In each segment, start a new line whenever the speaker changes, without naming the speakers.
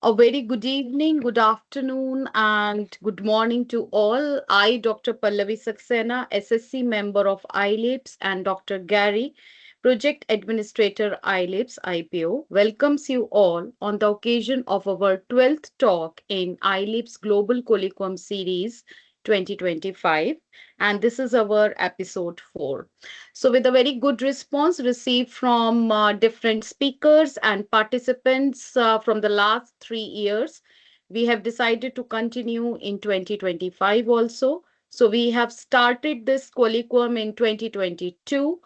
A very good evening, good afternoon, and good morning to all. I, Dr. Pallavi Saxena, SSC member of iLEAPS, and Dr. Gary, Project Administrator iLEAPS IPO, welcomes you all on the occasion of our 12th talk in iLEAPS Global Colloquium Series 2025, and this is our episode 4. So, with a very good response received from different speakers and participants from the last 3 years, we have decided to continue in 2025 also. So, we have started this Colloquium in 2022,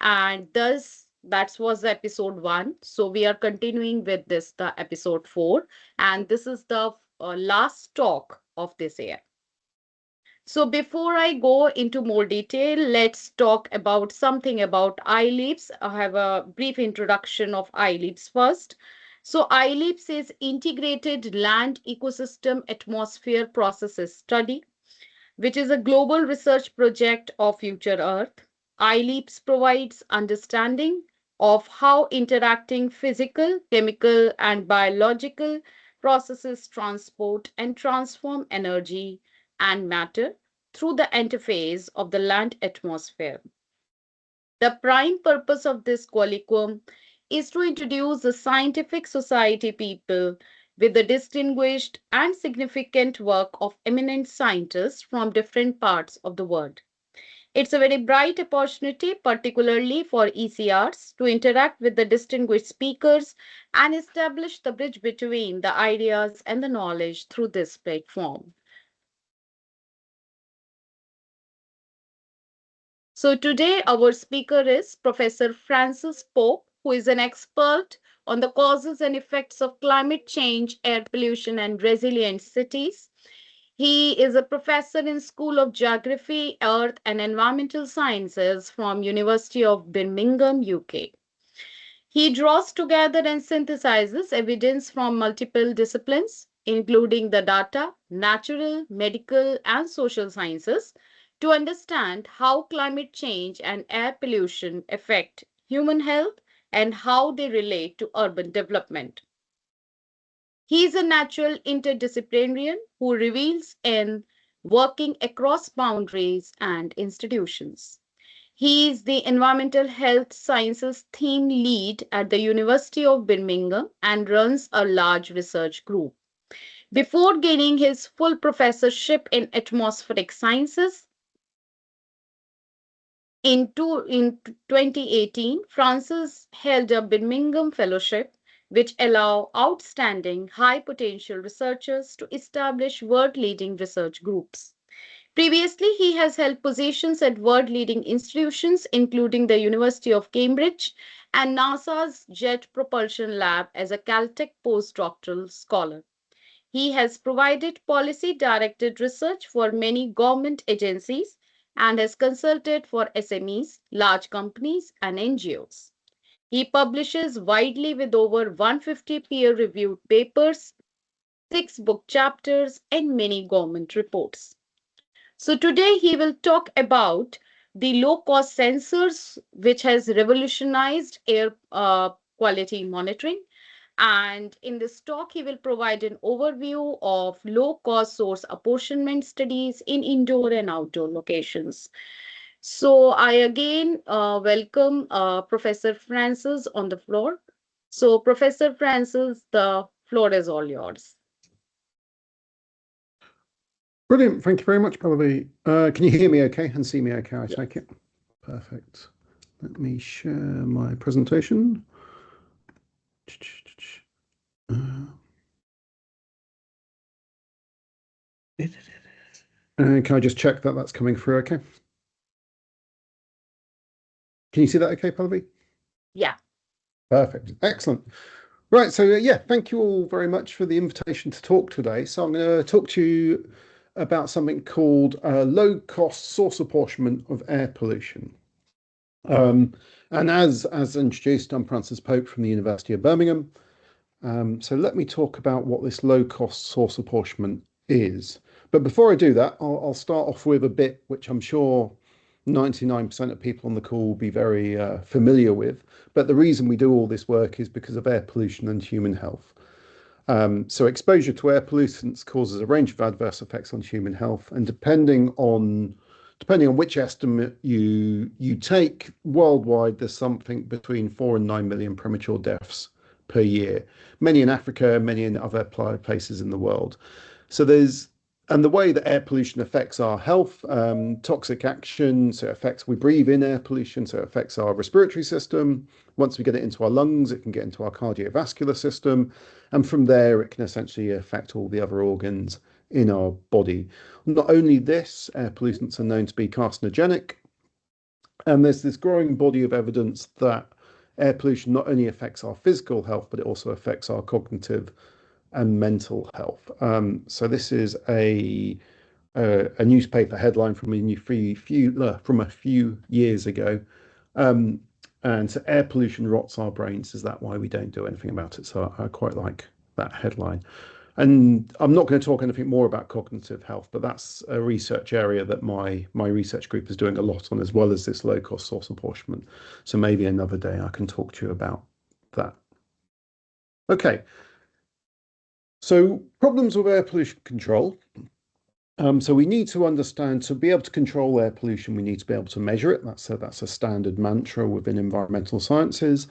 and thus that was episode 1. So, we are continuing with this, the episode 4, and this is the last talk of this year. So before I go into more detail, let's talk about something about iLEAPS. I have a brief introduction of iLEAPS first. So iLEAPS is Integrated Land Ecosystem Atmosphere Processes Study, which is a global research project of Future Earth. iLEAPS provides understanding of how interacting physical, chemical, and biological processes transport and transform energy and matter through the interface of the land atmosphere. The prime purpose of this colloquium is to introduce the scientific society people with the distinguished and significant work of eminent scientists from different parts of the world. It's a very bright opportunity, particularly for ECRs, to interact with the distinguished speakers and establish the bridge between the ideas and the knowledge through this platform. So today our speaker is Professor Francis Pope, who is an expert on the causes and effects of climate change, air pollution, and resilient cities. He is a professor in School of Geography, Earth and Environmental Sciences from University of Birmingham, UK. He draws together and synthesizes evidence from multiple disciplines, including the data, natural, medical, and social sciences, to understand how climate change and air pollution affect human health and how they relate to urban development. He is a natural interdisciplinarian who reveals in working across boundaries and institutions. He is the Environmental Health Sciences Team Lead at the University of Birmingham and runs a large research group. Before gaining his full professorship in atmospheric sciences in 2018, Francis held a Birmingham Fellowship, which allow outstanding high potential researchers to establish world-leading research groups. Previously, he has held positions at world-leading institutions, including the University of Cambridge and NASA's Jet Propulsion Lab as a Caltech postdoctoral scholar. He has provided policy-directed research for many government agencies and has consulted for SMEs, large companies, and NGOs. He publishes widely with over 150 peer-reviewed papers, 6 book chapters, and many government reports. So today he will talk about the low-cost sensors, which has revolutionized air quality monitoring. And in this talk, he will provide an overview of low-cost source apportionment studies in indoor and outdoor locations. So I again welcome Professor Francis on the floor. So Professor Francis, the floor is all yours.
Brilliant. Thank you very much, Pallavi. Can you hear me okay and see me okay, I take it? Perfect. Let me share my presentation. Can I just check that that's coming through okay? Can you see that okay, Pallavi?
Yeah.
Perfect. Excellent. Right. So, yeah, thank you all very much for the invitation to talk today. So I'm going to talk to you about something called low-cost source apportionment of air pollution. And as introduced, I'm Francis Pope from the University of Birmingham. So let me talk about what this low-cost source apportionment is. But before I do that, I'll start off with a bit which I'm sure 99% of people on the call will be very familiar with. But the reason we do all this work is because of air pollution and human health. So exposure to air pollutants causes a range of adverse effects on human health, and depending on which estimate you take, worldwide, there's something between 4 and 9 million premature deaths per year. Many in Africa, many in other places in the world. So and the way that air pollution affects our health, toxic action, so it affects, we breathe in air pollution, so it affects our respiratory system. Once we get it into our lungs, it can get into our cardiovascular system. And from there, it can essentially affect all the other organs in our body. Not only this, air pollutants are known to be carcinogenic. And there's this growing body of evidence that air pollution not only affects our physical health, but it also affects our cognitive and mental health. So this is a newspaper headline from a few years ago. Um, and so air pollution rots our brains. Is that why we don't do anything about it? So I quite like that headline. And I'm not going to talk anything more about cognitive health, but that's a research area that my research group is doing a lot on, as well as this low cost source apportionment. So maybe another day I can talk to you about that. Okay, so problems with air pollution control. So we need to understand, to be able to control air pollution, we need to be able to measure it. That's a standard mantra within environmental sciences.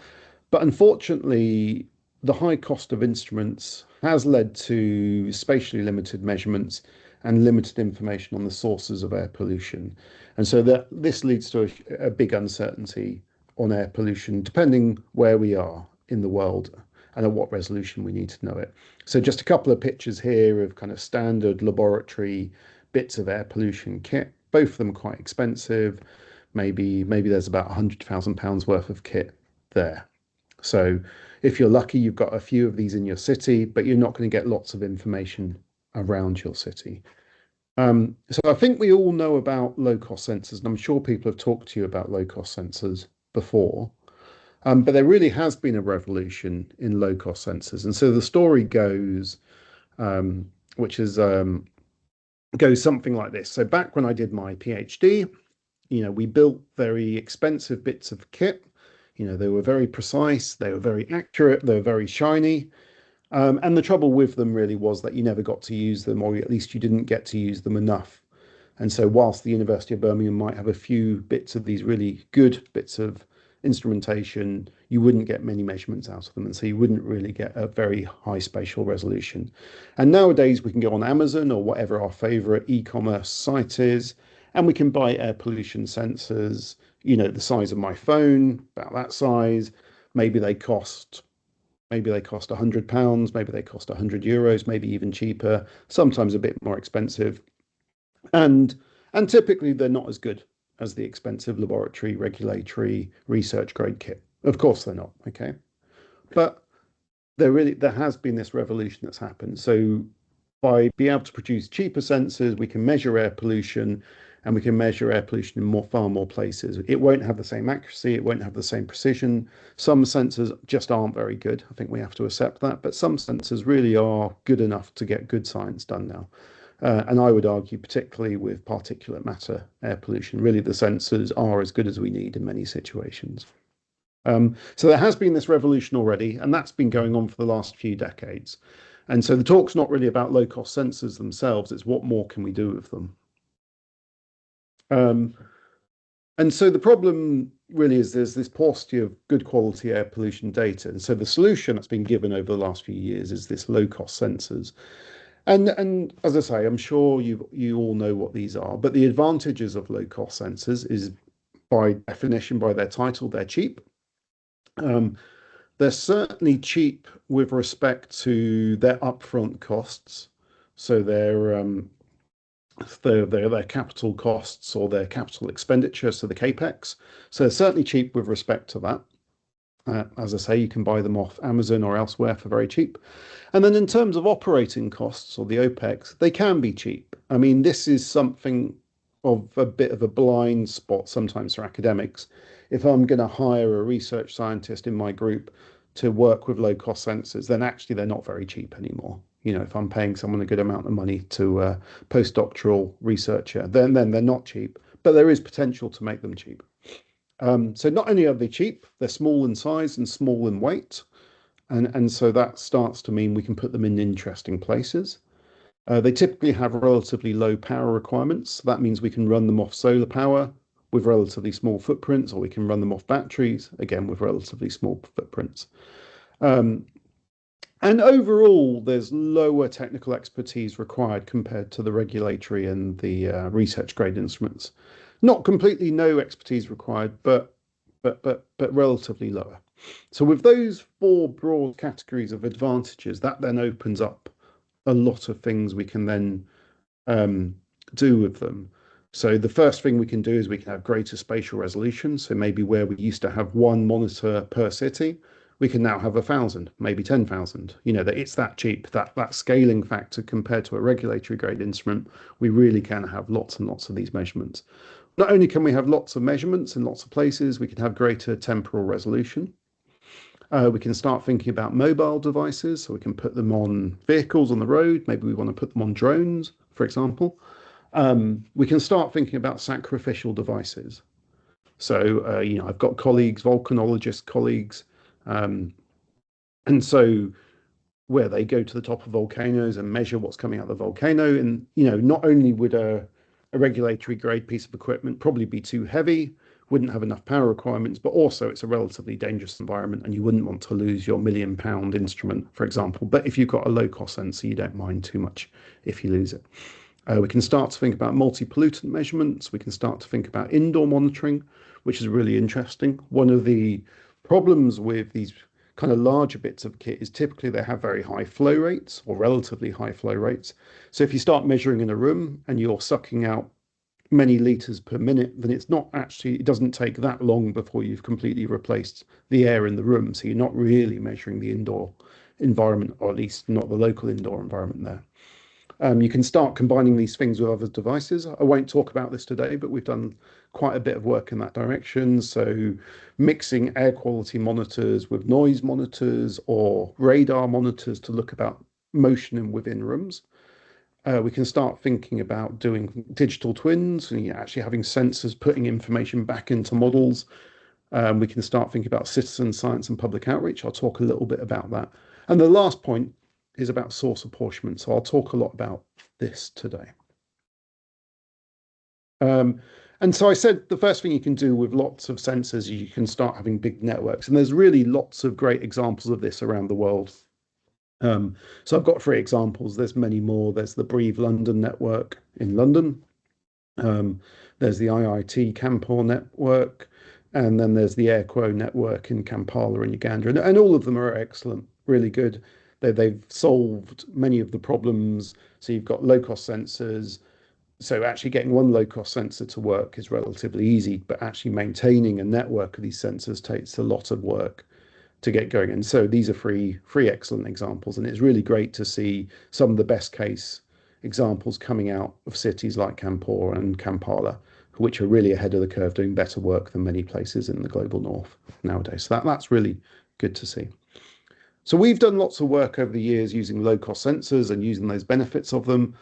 But unfortunately, the high cost of instruments has led to spatially limited measurements and limited information on the sources of air pollution. And so this leads to a big uncertainty on air pollution, depending where we are in the world and at what resolution we need to know it. So just a couple of pictures here of kind of standard laboratory bits of air pollution kit, both of them quite expensive. Maybe there's about £100,000 worth of kit there. So if you're lucky, you've got a few of these in your city, but you're not going to get lots of information around your city. So I think we all know about low cost sensors, and I'm sure people have talked to you about low cost sensors before. But there really has been a revolution in low cost sensors. And so the story goes, which is goes something like this. So back when I did my PhD, we built very expensive bits of kit. They were very precise, they were very accurate, they were very shiny. And the trouble with them really was that you never got to use them, or at least you didn't get to use them enough. And so whilst the University of Birmingham might have a few bits of these really good bits of instrumentation, you wouldn't get many measurements out of them. And so you wouldn't really get a very high spatial resolution. And nowadays we can go on Amazon or whatever our favorite e-commerce site is, and we can buy air pollution sensors, the size of my phone, about that size. Maybe they cost £100, maybe they cost €100, maybe even cheaper, sometimes a bit more expensive. And and typically they're not as good as the expensive laboratory regulatory research grade kit. Of course they're not, okay? But there has been this revolution that's happened. So by being able to produce cheaper sensors, we can measure air pollution, and we can measure air pollution in far more places. It won't have the same accuracy, it won't have the same precision. Some sensors just aren't very good. I think we have to accept that. But some sensors really are good enough to get good science done now. And I would argue, particularly with particulate matter air pollution, really the sensors are as good as we need in many situations. So there has been this revolution already, and that's been going on for the last few decades. And so the talk's not really about low cost sensors themselves, it's what more can we do with them. And so the problem really is there's this paucity of good quality air pollution data. And so the solution that's been given over the last few years is this low cost sensors. And as I say, I'm sure you all know what these are, but the advantages of low cost sensors is, by definition, by their title, they're cheap. They're certainly cheap with respect to their upfront costs. So their capital costs or their capital expenditure, so the capex. So they're certainly cheap with respect to that. As I say, you can buy them off Amazon or elsewhere for very cheap. And then in terms of operating costs or the OPEX, they can be cheap. I mean, this is something of a bit of a blind spot sometimes for academics. If I'm going to hire a research scientist in my group to work with low cost sensors, then actually they're not very cheap anymore. If I'm paying someone a good amount of money to postdoctoral researcher, then they're not cheap, but there is potential to make them cheap. So not only are they cheap, they're small in size and small in weight. And so that starts to mean we can put them in interesting places. They typically have relatively low power requirements. So that means we can run them off solar power with relatively small footprints, or we can run them off batteries, again, with relatively small footprints. Um, and overall, there's lower technical expertise required compared to the regulatory and the research grade instruments. Not completely no expertise required, but relatively lower. So with those four broad categories of advantages, that then opens up a lot of things we can then um, do with them. So the first thing we can do is we can have greater spatial resolution. So maybe where we used to have one monitor per city, we can now have 1,000, maybe 10,000. You know, that it's that cheap, that scaling factor compared to a regulatory grade instrument, we really can have lots and lots of these measurements. Not only can we have lots of measurements in lots of places, we can have greater temporal resolution. We can start thinking about mobile devices, so we can put them on vehicles on the road. Maybe we want to put them on drones, for example. We can start thinking about sacrificial devices. So, I've got colleagues, volcanologist colleagues, um, and so where they go to the top of volcanoes and measure what's coming out of the volcano. And, not only would a regulatory grade piece of equipment probably be too heavy, wouldn't have enough power requirements, but also it's a relatively dangerous environment and you wouldn't want to lose your £1 million instrument, for example. But if you've got a low cost sensor, you don't mind too much if you lose it. We can start to think about multi-pollutant measurements. We can start to think about indoor monitoring, which is really interesting. One of the problems with these kind of larger bits of kit is typically they have very high flow rates or relatively high flow rates. So if you start measuring in a room and you're sucking out many liters per minute, then it doesn't take that long before you've completely replaced the air in the room. So you're not really measuring the indoor environment, or at least not the local indoor environment there. You can start combining these things with other devices. I won't talk about this today, but we've done quite a bit of work in that direction. So mixing air quality monitors with noise monitors or radar monitors to look about motion within rooms. We can start thinking about doing digital twins and actually having sensors putting information back into models. We can start thinking about citizen science and public outreach. I'll talk a little bit about that. And the last point is about source apportionment. So I'll talk a lot about this today. Um, and so I said the first thing you can do with lots of sensors, you can start having big networks. And there's really lots of great examples of this around the world. So I've got three examples. There's many more. There's the Breathe London network in London. Um, there's the IIT Kanpur network, and then there's the AirQuo network in Kampala in Uganda, and all of them are excellent, really good. They've solved many of the problems. So you've got low cost sensors. So actually getting one low cost sensor to work is relatively easy, but actually maintaining a network of these sensors takes a lot of work to get going. And so these are three excellent examples, and it's really great to see some of the best case examples coming out of cities like Kanpur and Kampala, which are really ahead of the curve, doing better work than many places in the global north nowadays. So that's really good to see. So we've done lots of work over the years using low cost sensors and using those benefits of them.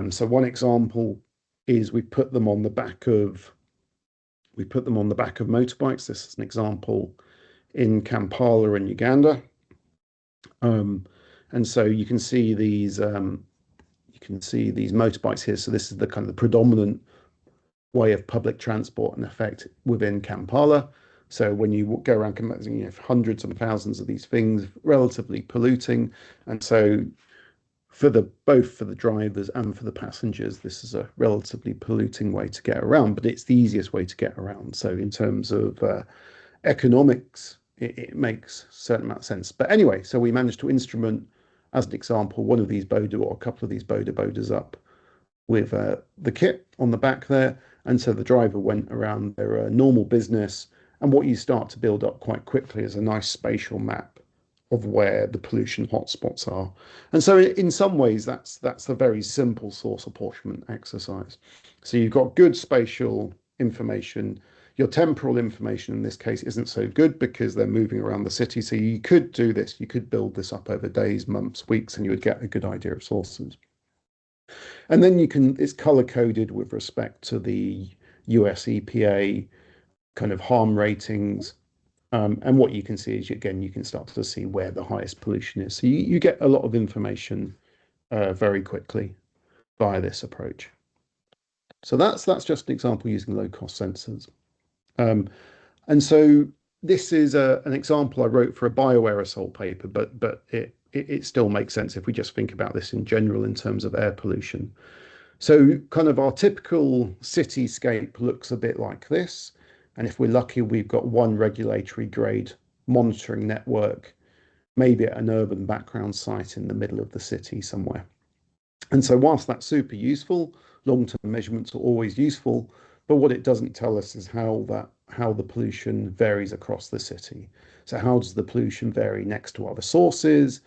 So one example is we put them on the back of motorbikes. This is an example in Kampala in Uganda. And so you can see these motorbikes here. So this is the kind of the predominant way of public transport in effect within Kampala. So when you go around, hundreds and thousands of these things, relatively polluting. And so both for the drivers and for the passengers, this is a relatively polluting way to get around, but it's the easiest way to get around. So in terms of economics, it makes a certain amount of sense. But anyway, so we managed to instrument, as an example, one of these Boda or a couple of these Bodas up with the kit on the back there. And so the driver went around their normal business. And what you start to build up quite quickly is a nice spatial map of where the pollution hotspots are. And so in some ways, that's a very simple source apportionment exercise. So you've got good spatial information. Your temporal information in this case isn't so good because they're moving around the city. So you could do this, you could build this up over days, months, weeks, and you would get a good idea of sources. And then it's color coded with respect to the US EPA kind of harm ratings. And what you can see is, again, you can start to see where the highest pollution is. So you get a lot of information very quickly via this approach. So that's just an example using low cost sensors. And so this is an example I wrote for a bioaerosol paper, but it still makes sense if we just think about this in general in terms of air pollution. So kind of our typical cityscape looks a bit like this. And if we're lucky, we've got one regulatory grade monitoring network, maybe at an urban background site in the middle of the city somewhere. And so whilst that's super useful, long-term measurements are always useful, but what it doesn't tell us is how the pollution varies across the city. So how does the pollution vary next to other sources?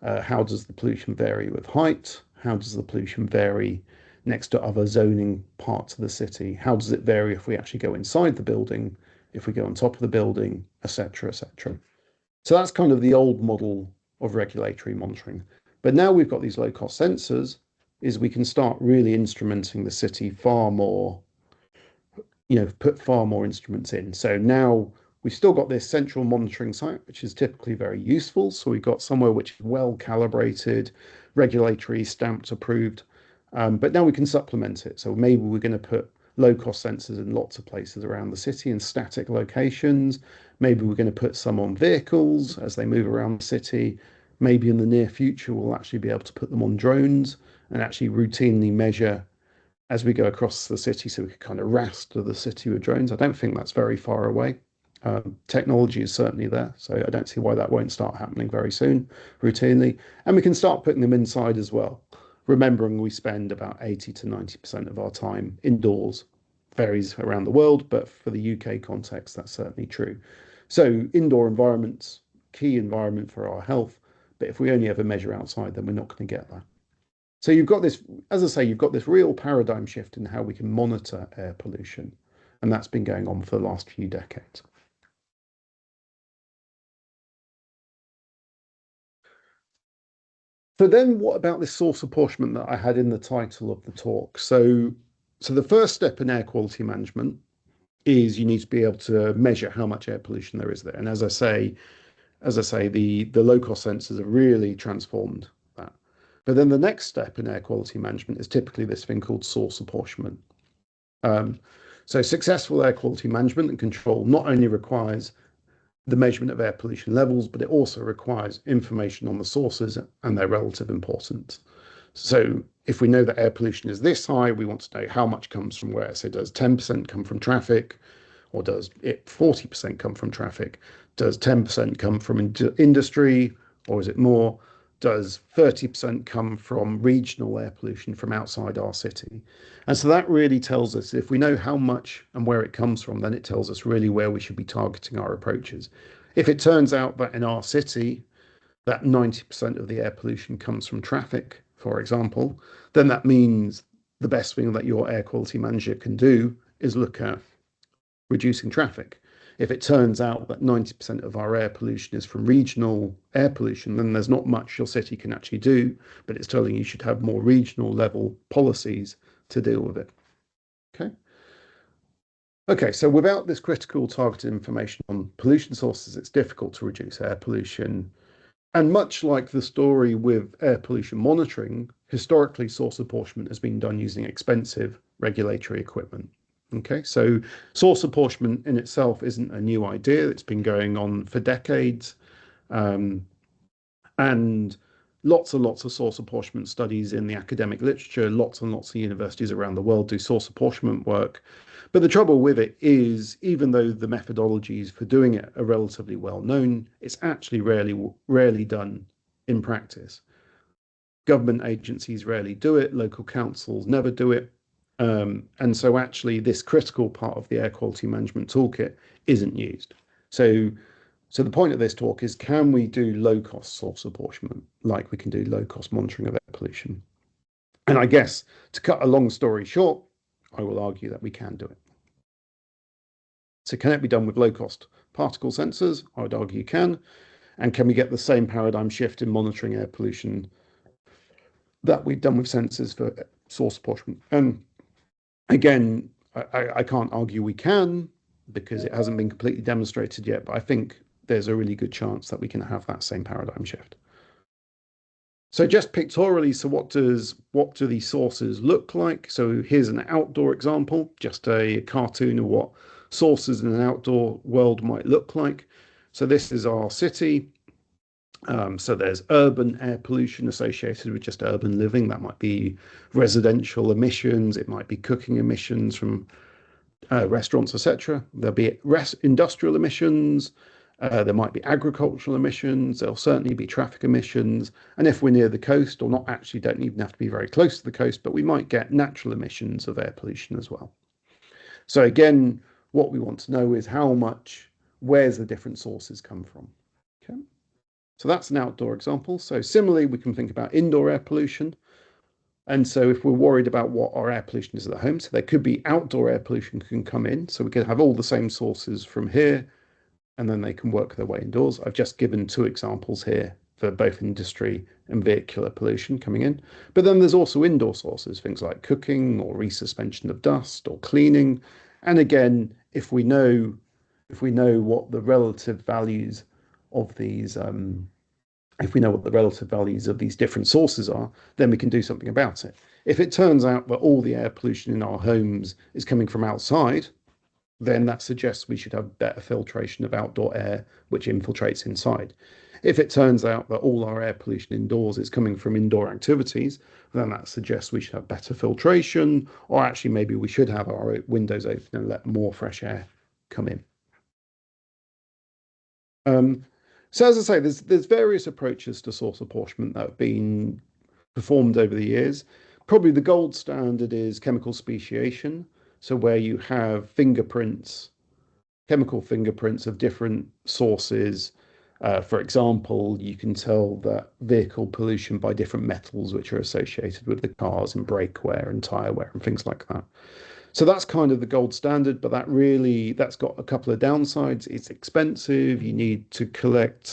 How does the pollution vary with height? How does the pollution vary next to other zoning parts of the city? How does it vary if we actually go inside the building, if we go on top of the building, etc., etc. So that's kind of the old model of regulatory monitoring. But now we've got these low-cost sensors, is we can start really instrumenting the city far more, put far more instruments in. So now we've still got this central monitoring site, which is typically very useful. So we've got somewhere which is well calibrated, regulatory stamped, approved. But now we can supplement it. So maybe we're going to put low cost sensors in lots of places around the city in static locations. Maybe we're going to put some on vehicles as they move around the city. Maybe in the near future, we'll actually be able to put them on drones and actually routinely measure as we go across the city, so we could kind of raster the city with drones. I don't think that's very far away. Technology is certainly there, so I don't see why that won't start happening very soon, routinely. And we can start putting them inside as well. Remembering we spend about 80 to 90% of our time indoors. Varies around the world, but for the UK context, that's certainly true. So indoor environments, key environment for our health, but if we only ever measure outside, then we're not going to get that. So you've got this, as I say, you've got this real paradigm shift in how we can monitor air pollution. And that's been going on for the last few decades. So then what about this source apportionment that I had in the title of the talk? So the first step in air quality management is you need to be able to measure how much air pollution there is there. And as I say, the low cost sensors have really transformed that. But then the next step in air quality management is typically this thing called source apportionment. So successful air quality management and control not only requires the measurement of air pollution levels, but it also requires information on the sources and their relative importance. So if we know that air pollution is this high, we want to know how much comes from where. So does 10% come from traffic, or does it 40% come from traffic? Does 10% come from industry, or is it more? Does 30% come from regional air pollution from outside our city? And so that really tells us, if we know how much and where it comes from, then it tells us really where we should be targeting our approaches. If it turns out that in our city, that 90% of the air pollution comes from traffic, for example, then that means the best thing that your air quality manager can do is look at reducing traffic. If it turns out that 90% of our air pollution is from regional air pollution, then there's not much your city can actually do, but it's telling you should have more regional level policies to deal with it. Okay. Okay, so without this critical targeted information on pollution sources, it's difficult to reduce air pollution. And much like the story with air pollution monitoring, historically source apportionment has been done using expensive regulatory equipment. Okay, so source apportionment in itself isn't a new idea. It's been going on for decades. And lots and lots of source apportionment studies in the academic literature, lots and lots of universities around the world do source apportionment work. But the trouble with it is, even though the methodologies for doing it are relatively well known, it's actually rarely done in practice. Government agencies rarely do it, local councils never do it. And so actually this critical part of the air quality management toolkit isn't used. So the point of this talk is, can we do low cost source apportionment like we can do low cost monitoring of air pollution? And I guess to cut a long story short, I will argue that we can do it. So can it be done with low cost particle sensors? I would argue can. And can we get the same paradigm shift in monitoring air pollution that we've done with sensors for source apportionment? And again, I can't argue we can, because it hasn't been completely demonstrated yet, but I think there's a really good chance that we can have that same paradigm shift. So just pictorially, so what do these sources look like? So here's an outdoor example, just a cartoon of what sources in an outdoor world might look like. So this is our city. So there's urban air pollution associated with just urban living. That might be residential emissions, it might be cooking emissions from restaurants, etc. There'll be industrial emissions. There might be agricultural emissions. There'll certainly be traffic emissions. And if we're near the coast, or not actually, don't even have to be very close to the coast, but we might get natural emissions of air pollution as well. So again, what we want to know is how much, where's the different sources come from? Okay. So that's an outdoor example. So similarly, we can think about indoor air pollution. And so if we're worried about what our air pollution is at home, so there could be outdoor air pollution can come in. So we could have all the same sources from here, and then they can work their way indoors. I've just given two examples here for both industry and vehicular pollution coming in. But then there's also indoor sources, things like cooking or resuspension of dust or cleaning. And again, if we know what the relative values of these if we know what the relative values of these different sources are, then we can do something about it. If it turns out that all the air pollution in our homes is coming from outside, then that suggests we should have better filtration of outdoor air, which infiltrates inside. If it turns out that all our air pollution indoors is coming from indoor activities, then that suggests we should have better filtration, or actually maybe we should have our windows open and let more fresh air come in. Um, so as I say, there's various approaches to source apportionment that have been performed over the years. Probably the gold standard is chemical speciation. So where you have fingerprints, chemical fingerprints of different sources. For example, you can tell that vehicle pollution by different metals which are associated with the cars and brake wear and tire wear and things like that. So that's kind of the gold standard, but that's got a couple of downsides. It's expensive. You need to collect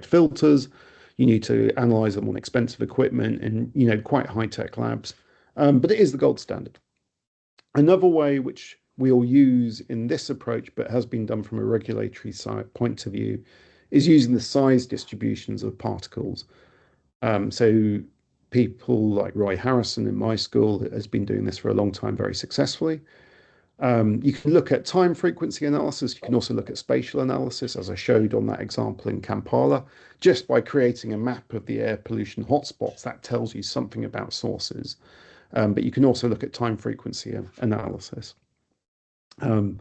filters. You need to analyze them on expensive equipment and quite high tech labs. But it is the gold standard. Another way which we'll use in this approach, but has been done from a regulatory side point of view, is using the size distributions of particles. So people like Roy Harrison in my school has been doing this for a long time very successfully. You can look at time frequency analysis. You can also look at spatial analysis, as I showed on that example in Kampala. Just by creating a map of the air pollution hotspots, that tells you something about sources. But you can also look at time frequency analysis. And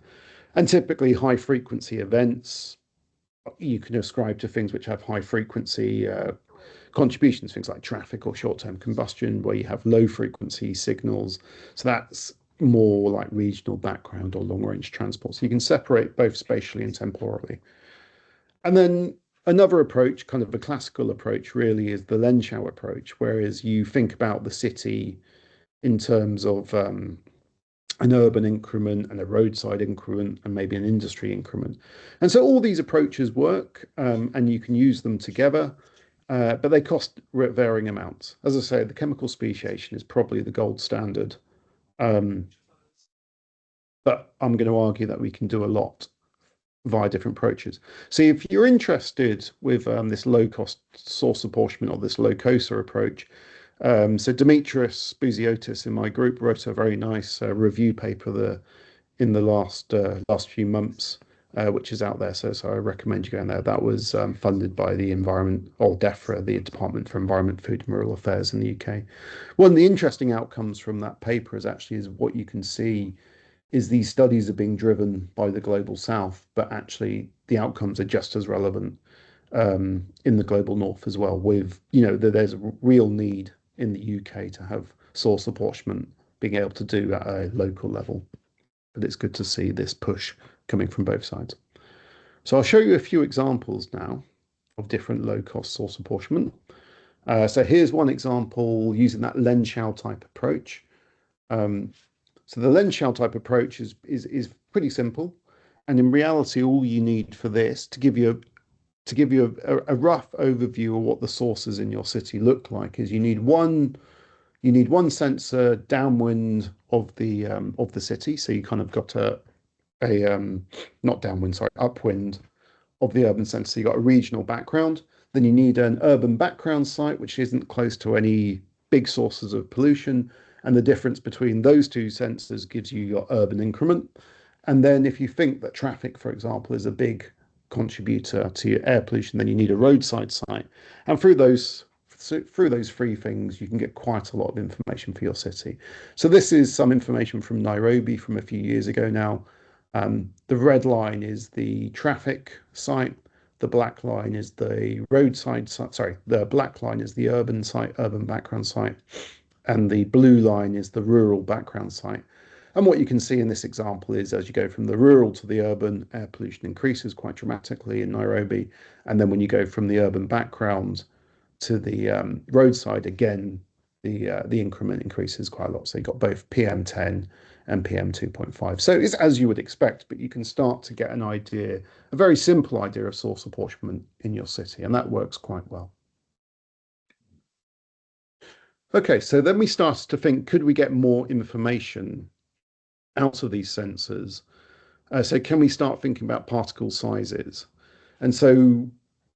typically high frequency events, you can ascribe to things which have high frequency contributions, things like traffic or short-term combustion, where you have low frequency signals. So that's more like regional background or long-range transport. So you can separate both spatially and temporally. And then another approach, kind of a classical approach, really is the Lenschow approach, whereas you think about the city in terms of an urban increment and a roadside increment and maybe an industry increment. And so all these approaches work and you can use them together, but they cost varying amounts. As I say, the chemical speciation is probably the gold standard. Um, but I'm going to argue that we can do a lot via different approaches. So if you're interested with this low cost source apportionment or this low COSA approach, so Demetrios Bouziotis in my group wrote a very nice review paper in the last few months, which is out there. So I recommend you going there. That was funded by the Environment or DEFRA, the Department for Environment, Food and Rural Affairs in the UK. One of the interesting outcomes from that paper is what you can see is these studies are being driven by the global south, but actually the outcomes are just as relevant in the global north as well. There's a real need in the UK to have source apportionment being able to do at a local level. But it's good to see this push coming from both sides. So I'll show you a few examples now of different low-cost source apportionment. So here's one example using that Lenschow type approach. So the Lenschow type approach is pretty simple, and in reality, all you need for this to give you a rough overview of what the sources in your city look like is you need one sensor downwind of the city, so you kind of got a not downwind, sorry, upwind of the urban centre. So you've got a regional background. Then you need an urban background site, which isn't close to any big sources of pollution. And the difference between those two sensors gives you your urban increment. And then if you think that traffic, for example, is a big contributor to your air pollution, then you need a roadside site. And through those three things, you can get quite a lot of information for your city. So this is some information from Nairobi from a few years ago now. The red line is the traffic site. The black line is the roadside site. Sorry, the black line is the urban site, urban background site, and the blue line is the rural background site. And what you can see in this example is as you go from the rural to the urban, air pollution increases quite dramatically in Nairobi. And then when you go from the urban background to the roadside, again, the increment increases quite a lot. So you've got both PM10 and PM2.5. So it's as you would expect, but you can start to get an idea, a very simple idea of source apportionment in your city, and that works quite well. Okay, so then we started to think, could we get more information out of these sensors? So can we start thinking about particle sizes? And so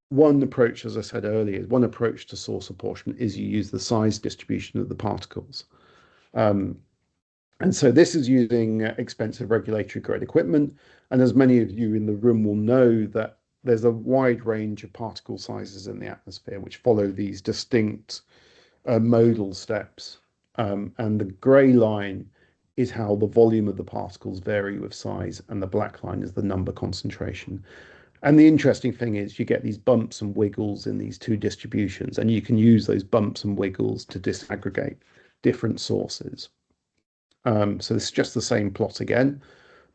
one approach, as I said earlier, one approach to source apportionment is you use the size distribution of the particles. And so this is using expensive regulatory grade equipment. And as many of you in the room will know that there's a wide range of particle sizes in the atmosphere which follow these distinct modal steps. And the grey line is how the volume of the particles vary with size, and the black line is the number concentration. And the interesting thing is you get these bumps and wiggles in these two distributions, and you can use those bumps and wiggles to disaggregate different sources. So this is just the same plot again.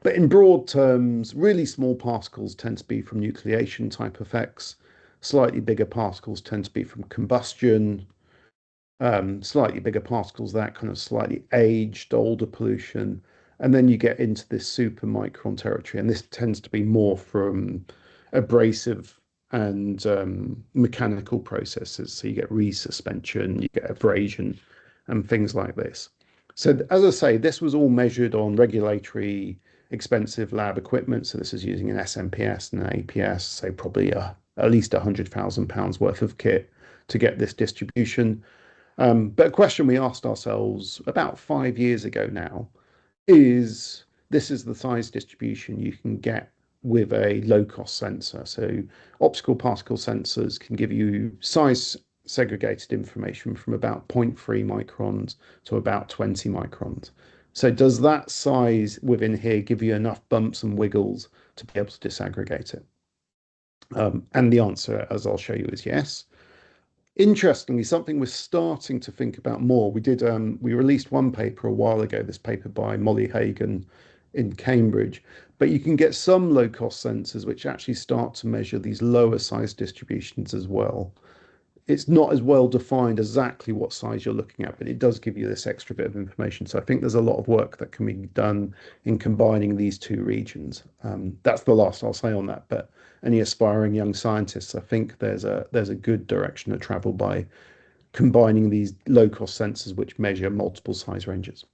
But in broad terms, really small particles tend to be from nucleation type effects. Slightly bigger particles tend to be from combustion. Slightly bigger particles, that kind of slightly aged, older pollution. And then you get into this super micron territory, and this tends to be more from abrasive and mechanical processes. So you get resuspension, you get abrasion, and things like this. So as I say, this was all measured on regulatory expensive lab equipment. So this is using an SMPS and an APS, so probably at least £100,000 worth of kit to get this distribution. But a question we asked ourselves about 5 years ago now is this is the size distribution you can get with a low cost sensor. So optical particle sensors can give you size segregated information from about 0.3 microns to about 20 microns. So does that size within here give you enough bumps and wiggles to be able to disaggregate it? And the answer, as I'll show you, is yes. Interestingly, something we're starting to think about more. We released one paper a while ago, this paper by Molly Hagan in Cambridge, but you can get some low cost sensors which actually start to measure these lower size distributions as well. It's not as well defined exactly what size you're looking at, but it does give you this extra bit of information. So I think there's a lot of work that can be done in combining these two regions. That's the last I'll say on that, but any aspiring young scientists, I think there's a good direction to travel by combining these low cost sensors which measure multiple size ranges.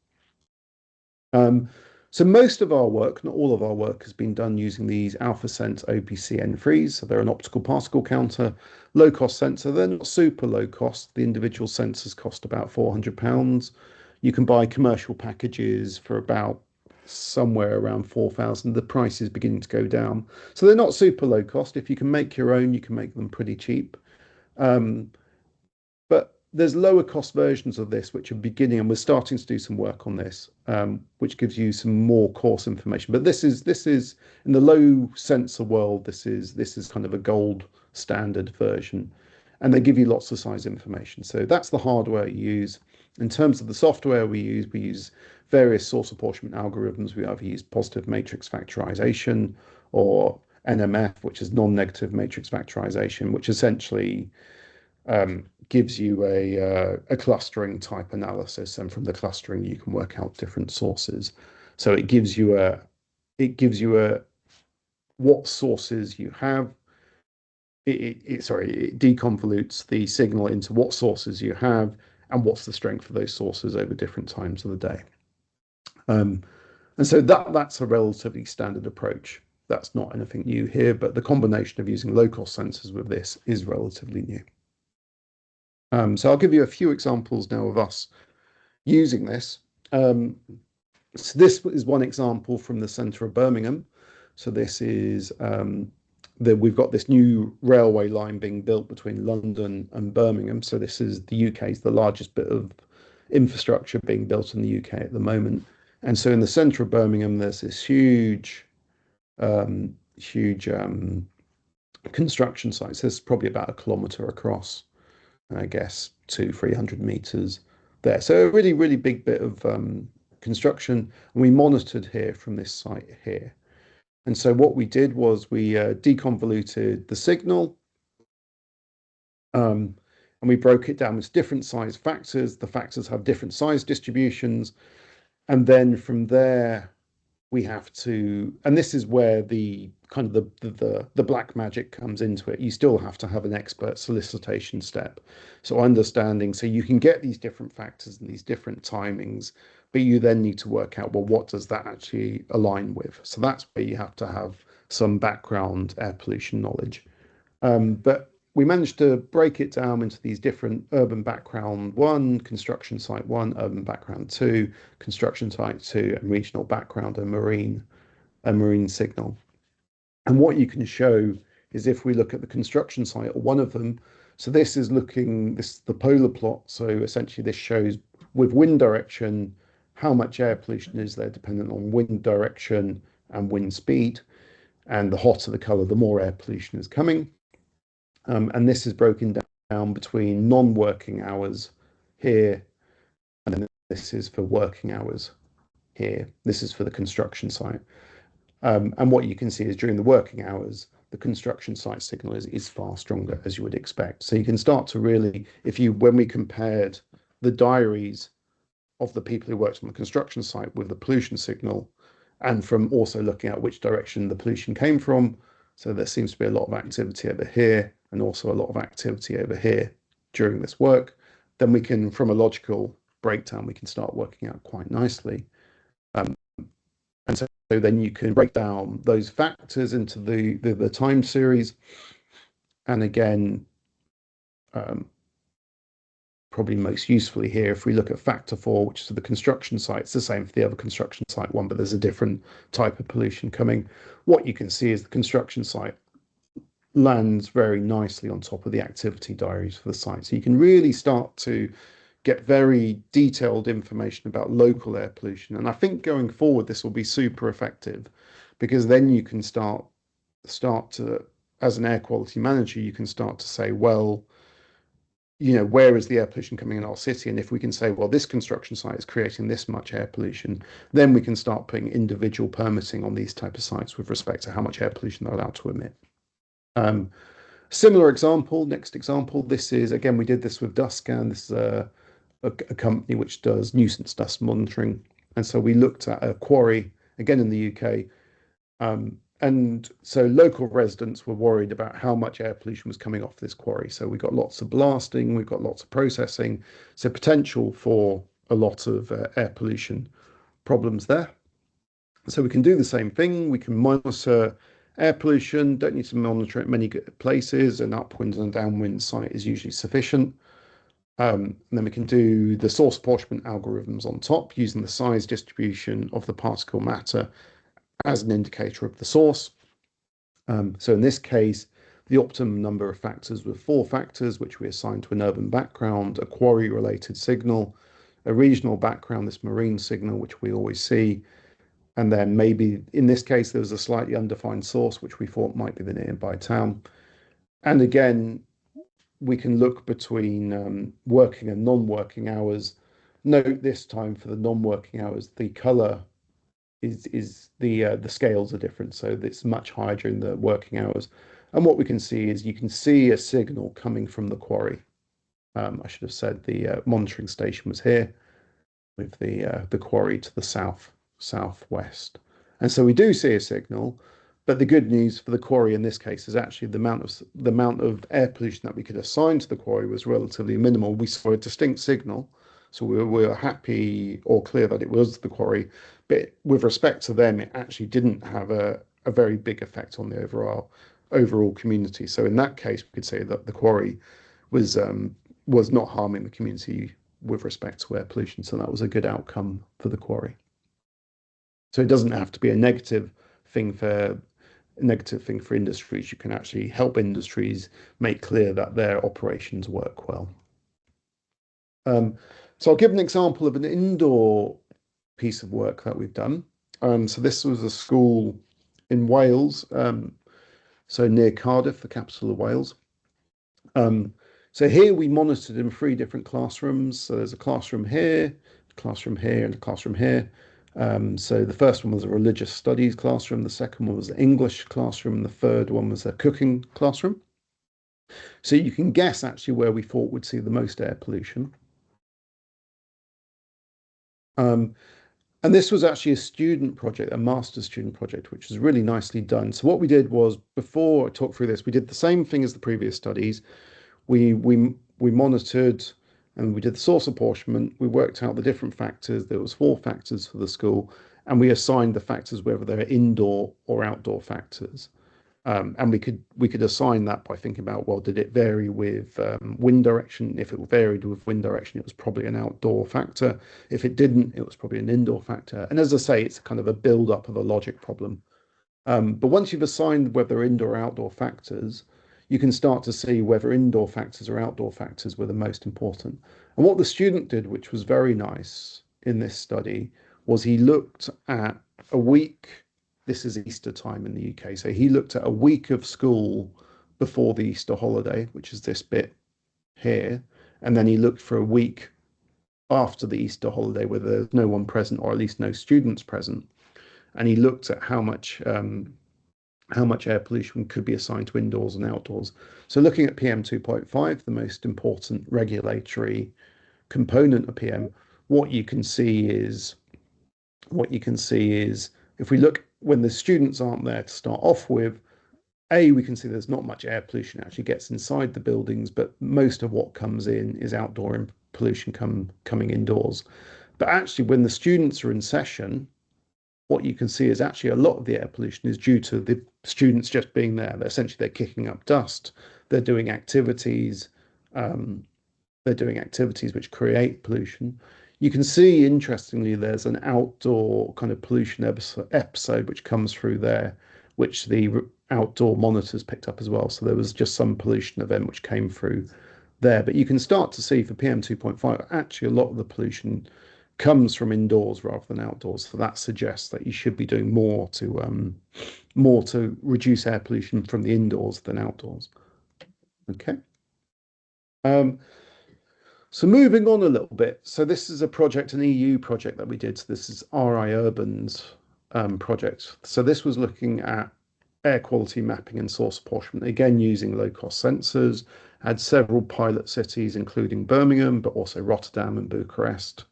So most of our work, not all of our work, has been done using these AlphaSense OPC N3s. So they're an optical particle counter, low cost sensor. They're not super low cost. The individual sensors cost about £400. You can buy commercial packages for about somewhere around 4,000. The price is beginning to go down. So they're not super low cost. If you can make your own, you can make them pretty cheap. But there's lower cost versions of this which are beginning, and we're starting to do some work on this, which gives you some more coarse information. But this is in the low sensor world. This is kind of a gold standard version, and they give you lots of size information. So that's the hardware you use. In terms of the software we use various source apportionment algorithms. We either use positive matrix factorization or NMF, which is non-negative matrix factorization, which essentially gives you a clustering type analysis, and from the clustering you can work out different sources. So it gives you a what sources you have. It deconvolutes the signal into what sources you have and what's the strength of those sources over different times of the day. And so that's a relatively standard approach. That's not anything new here, but the combination of using low-cost sensors with this is relatively new. So I'll give you a few examples now of us using this. So this is one example from the centre of Birmingham. So this is we've got this new railway line being built between London and Birmingham. So this is the UK's the largest bit of infrastructure being built in the UK at the moment. And so in the centre of Birmingham, there's this huge construction site. So it's probably about a kilometre across, I guess, 300 meters there. So a really, really big bit of construction. And we monitored here from this site here. And so what we did was we deconvoluted the signal, and we broke it down into different size factors. The factors have different size distributions. And then from there, we have to, and this is where the kind of the black magic comes into it. You still have to have an expert solicitation step. So understanding, so you can get these different factors and these different timings, but you then need to work out, well, what does that actually align with? So that's where you have to have some background air pollution knowledge. But we managed to break it down into these different urban background one, construction site one, urban background two, construction site two, and regional background and marine signal. And what you can show is if we look at the construction site or one of them, so this is the polar plot. So essentially this shows with wind direction, how much air pollution is there dependent on wind direction and wind speed. And the hotter the color, the more air pollution is coming. And this is broken down between non-working hours here, and then this is for working hours here. This is for the construction site. And what you can see is during the working hours, the construction site signal is far stronger, as you would expect. So you can start to really, when we compared the diaries of the people who worked on the construction site with the pollution signal, and from also looking at which direction the pollution came from. So there seems to be a lot of activity over here and also a lot of activity over here during this work. Then we can, from a logical breakdown, we can start working out quite nicely. And so then you can break down those factors into the time series. And again, probably most usefully here, if we look at factor 4, which is for the construction site, it's the same for the other construction site one, but there's a different type of pollution coming. What you can see is the construction site lands very nicely on top of the activity diaries for the site. So you can really start to get very detailed information about local air pollution. And I think going forward, this will be super effective, because then you can start to, as an air quality manager, you can start to say, well, where is the air pollution coming in our city? And if we can say, well, this construction site is creating this much air pollution, then we can start putting individual permitting on these type of sites with respect to how much air pollution they're allowed to emit. Similar example, next example, this is, again, we did this with DustScan. This is a company which does nuisance dust monitoring. And so we looked at a quarry, again in the UK, and so local residents were worried about how much air pollution was coming off this quarry. So we got lots of blasting, we've got lots of processing, so potential for a lot of air pollution problems there. So we can do the same thing. We can monitor air pollution, don't need to monitor it in many places. An upwind and downwind site is usually sufficient. And then we can do the source apportionment algorithms on top using the size distribution of the particle matter as an indicator of the source. So in this case, the optimum number of factors were 4 factors, which we assigned to an urban background, a quarry-related signal, a regional background, this marine signal, which we always see, and then maybe in this case, there was a slightly undefined source, which we thought might be the nearby town. And again, we can look between working and non-working hours. Note this time for the non-working hours, the color is the scales are different, so it's much higher during the working hours. And what we can see is you can see a signal coming from the quarry. I should have said the monitoring station was here with the quarry to the southwest. And so we do see a signal, but the good news for the quarry in this case is actually the amount of air pollution that we could assign to the quarry was relatively minimal. We saw a distinct signal, So we were happy or clear that it was the quarry. But with respect to them, it actually didn't have a very big effect on the overall community. So in that case, we could say that the quarry was not harming the community with respect to air pollution. So that was a good outcome for the quarry. So it doesn't have to be thing for a negative thing for industries. You can actually help industries make clear that their operations work well. Um, so I'll give an example of an indoor piece of work that we've done. So this was a school in Wales, so near Cardiff, the capital of Wales. So here we monitored in three different classrooms. So there's a classroom here, and a classroom here. So the first one was a religious studies classroom, the second one was an English classroom, and the third one was a cooking classroom. So you can guess actually where we thought we'd see the most air pollution. Um, and this was actually a student project, a master's student project, which was really nicely done. So what we did was, before I talk through this, we did the same thing as the previous studies. We monitored and we did the source apportionment. We worked out the different factors. There was 4 factors for the school, and we assigned the factors whether they're indoor or outdoor factors. And we could assign that by thinking about, well, did it vary with wind direction? If it varied with wind direction, it was probably an outdoor factor. If it didn't, it was probably an indoor factor. And as I say, it's kind of a build up of a logic problem. But once you've assigned whether indoor or outdoor factors, you can start to see whether indoor factors or outdoor factors were the most important. And what the student did, which was very nice in this study, was he looked at a week. This is Easter time in the UK. So he looked at a week of school before the Easter holiday, which is this bit here. And then he looked for a week after the Easter holiday where there's no one present, or at least no students present. And he looked at how much air pollution could be assigned to indoors and outdoors. So looking at PM 2.5, the most important regulatory component of PM, what you can see is if we look when the students aren't there to start off with, we can see there's not much air pollution actually gets inside the buildings, but most of what comes in is outdoor pollution coming indoors. But actually, when the students are in session, what you can see is actually a lot of the air pollution is due to the students just being there. They're kicking up dust. They're doing activities. Um, they're doing activities which create pollution. You can see, interestingly, there's an outdoor kind of pollution episode which comes through there, which the outdoor monitors picked up as well. So there was just some pollution event which came through there. But you can start to see for PM 2.5, actually a lot of the pollution comes from indoors rather than outdoors. So that suggests that you should be doing more to reduce air pollution from the indoors than outdoors. Okay. Um, so moving on a little bit. So this is a project, an EU project that we did. So this is RI Urban's project. So this was looking at air quality mapping and source apportionment, again using low-cost sensors. Had several pilot cities, including Birmingham, but also Rotterdam and Bucharest.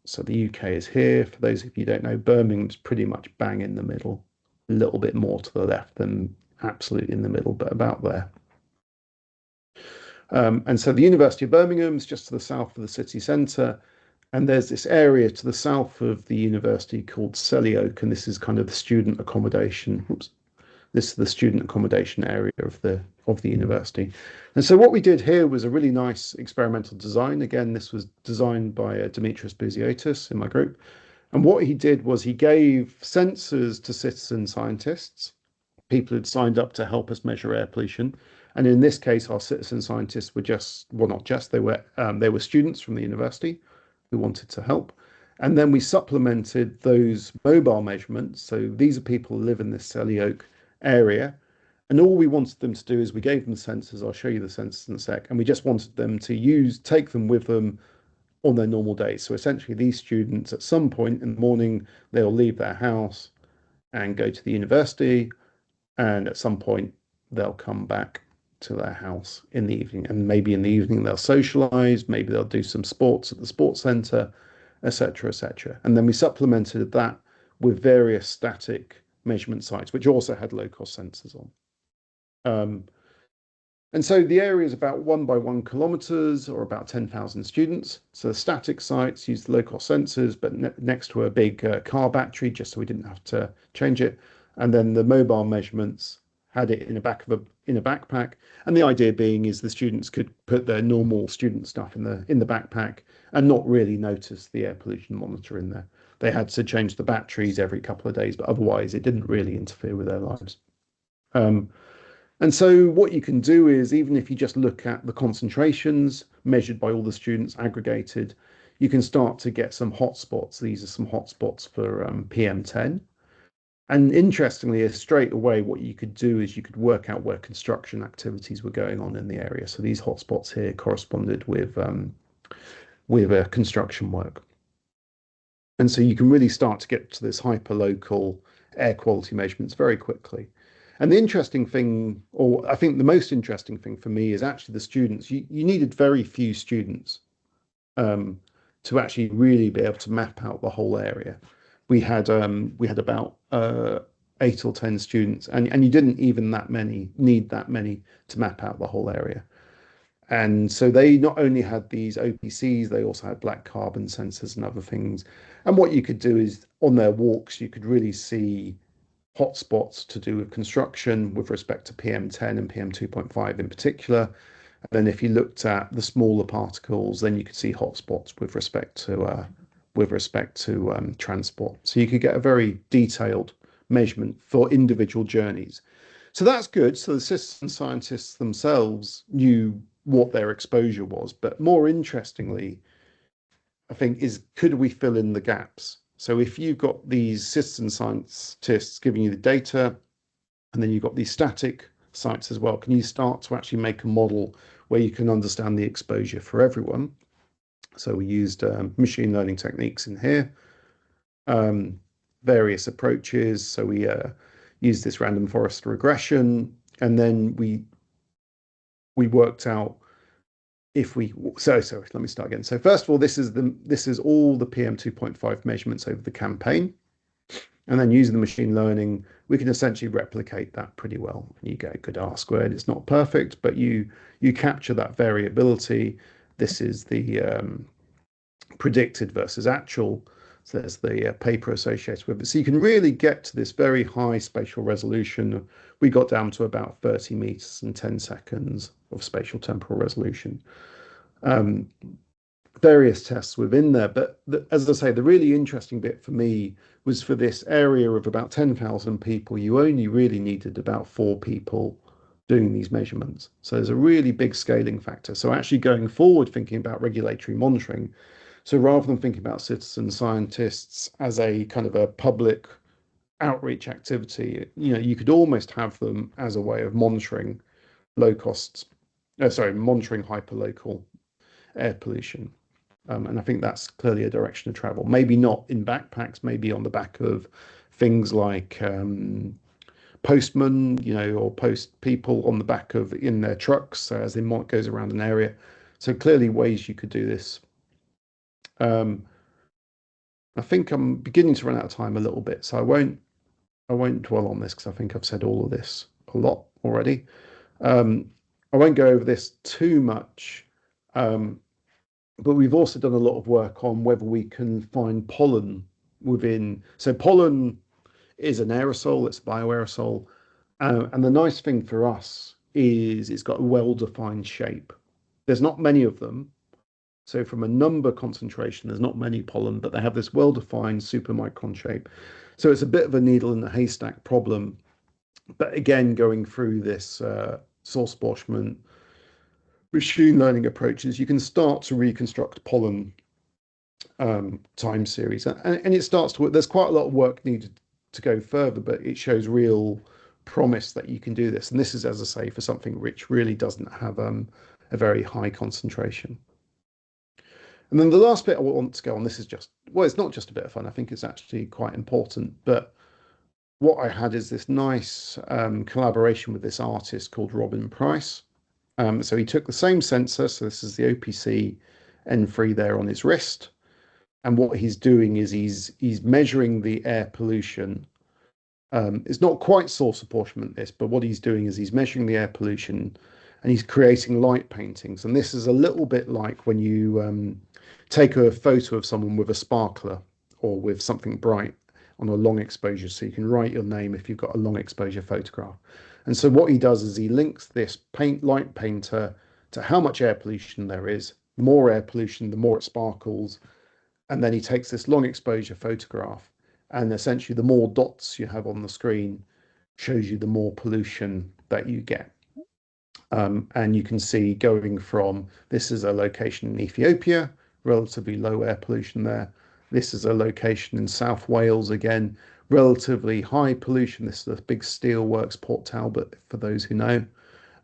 So the UK is here. For those of you who don't know, Birmingham's pretty much bang in the middle, a little bit more to the left than absolutely in the middle, but about there. And so the University of Birmingham is just to the south of the city centre. And there's this area to the south of the university called Selly Oak, and this is kind of the student accommodation. Oops. This is the student accommodation area of the university. And so what we did here was a really nice experimental design. Again, this was designed by Dimitris Biziotis in my group. And what he did was he gave sensors to citizen scientists, people who'd signed up to help us measure air pollution. And in this case, our citizen scientists were not just, they were students from the university who wanted to help. And then we supplemented those mobile measurements. So these are people who live in this Selly Oak area. And all we wanted them to do is we gave them the sensors. I'll show you the sensors in a sec. And we just wanted them to take them with them on their normal days. So essentially, these students at some point in the morning, they'll leave their house and go to the university. And at some point, they'll come back to their house in the evening. And maybe in the evening, they'll socialize. Maybe they'll do some sports at the sports center, etc., etc. And then we supplemented that with various static measurement sites, which also had low-cost sensors on. And so the area is about 1 by 1 kilometers or about 10,000 students. So the static sites use the low cost sensors, but next to a big car battery, just so we didn't have to change it. And then the mobile measurements had it in the back of in a backpack. And the idea being is the students could put their normal student stuff in the backpack and not really notice the air pollution monitor in there. They had to change the batteries every couple of days, but otherwise it didn't really interfere with their lives. Um, and so what you can do is, even if you just look at the concentrations measured by all the students aggregated, you can start to get some hotspots. These are some hotspots for PM10. And interestingly, straight away, what you could do is you could work out where construction activities were going on in the area. So these hotspots here corresponded with construction work. And so you can really start to get to this hyper-local air quality measurements very quickly. And the interesting thing, or I think the most interesting thing for me, is actually the students. You needed very few students um, to actually really be able to map out the whole area. We had about 8 or 10 students, and you didn't even need that many to map out the whole area. And so they not only had these OPCs, they also had black carbon sensors and other things. And what you could do is on their walks, you could really see hotspots to do with construction with respect to PM10 and PM2.5 in particular. And then if you looked at the smaller particles, then you could see hotspots with respect to transport. So you could get a very detailed measurement for individual journeys. So that's good. So the citizen scientists themselves knew what their exposure was. But more interestingly, I think, is could we fill in the gaps? So if you've got these citizen scientists giving you the data, and then you've got these static sites as well, can you start to actually make a model where you can understand the exposure for everyone? So we used machine learning techniques in here, um, various approaches. So we used this random forest regression, and then we worked out if we so let me start again. So first of all, this is all the PM2.5 measurements over the campaign. And then using the machine learning, we can essentially replicate that pretty well. You get good R squared. It's not perfect, but you capture that variability. This is the predicted versus actual. So there's the paper associated with it. So you can really get to this very high spatial resolution. We got down to about 30 meters and 10 seconds of spatial temporal resolution. Various tests within there. But as I say, the really interesting bit for me was for this area of about 10,000 people, you only really needed about 4 people doing these measurements. So there's a really big scaling factor. So actually going forward, thinking about regulatory monitoring, so rather than thinking about citizen scientists as a kind of a public outreach activity, you could almost have them as a way of monitoring low costs, monitoring hyperlocal air pollution. And I think that's clearly a direction to travel. Maybe not in backpacks, maybe on the back of things like postmen, or post people on the back of in their trucks as they might goes around an area. So clearly ways you could do this. Um, I think I'm beginning to run out of time a little bit, so I won't dwell on this because I think I've said all of this a lot already. Um, I won't go over this too much. But we've also done a lot of work on whether we can find pollen within. So pollen is an aerosol, it's a bioaerosol. And the nice thing for us is it's got a well-defined shape. There's not many of them. So from a number concentration, there's not many pollen, but they have this well-defined supermicron shape. So it's a bit of a needle in the haystack problem. But again, going through this source apportionment, machine learning approaches, you can start to reconstruct pollen time series, and it starts to work. There's quite a lot of work needed to go further, but it shows real promise that you can do this. And this is, as I say, for something which really doesn't have a very high concentration. And then the last bit I want to go on, this is just, well, it's not just a bit of fun. I think it's actually quite important. But what I had is this nice collaboration with this artist called Robin Price. So he took the same sensor. So this is the OPC N3 there on his wrist. And what he's doing is he's measuring the air pollution. It's not quite source apportionment this, but what he's doing is he's measuring the air pollution, and he's creating light paintings. And this is a little bit like when you take a photo of someone with a sparkler or with something bright on a long exposure. So you can write your name if you've got a long exposure photograph. And so what he does is he links this light painter to how much air pollution there is. The more air pollution, the more it sparkles. And then he takes this long exposure photograph, and essentially the more dots you have on the screen shows you the more pollution that you get. And you can see going from, this is a location in Ethiopia, relatively low air pollution there. This is a location in South Wales, again, relatively high pollution. This is a big steelworks, Port Talbot, for those who know.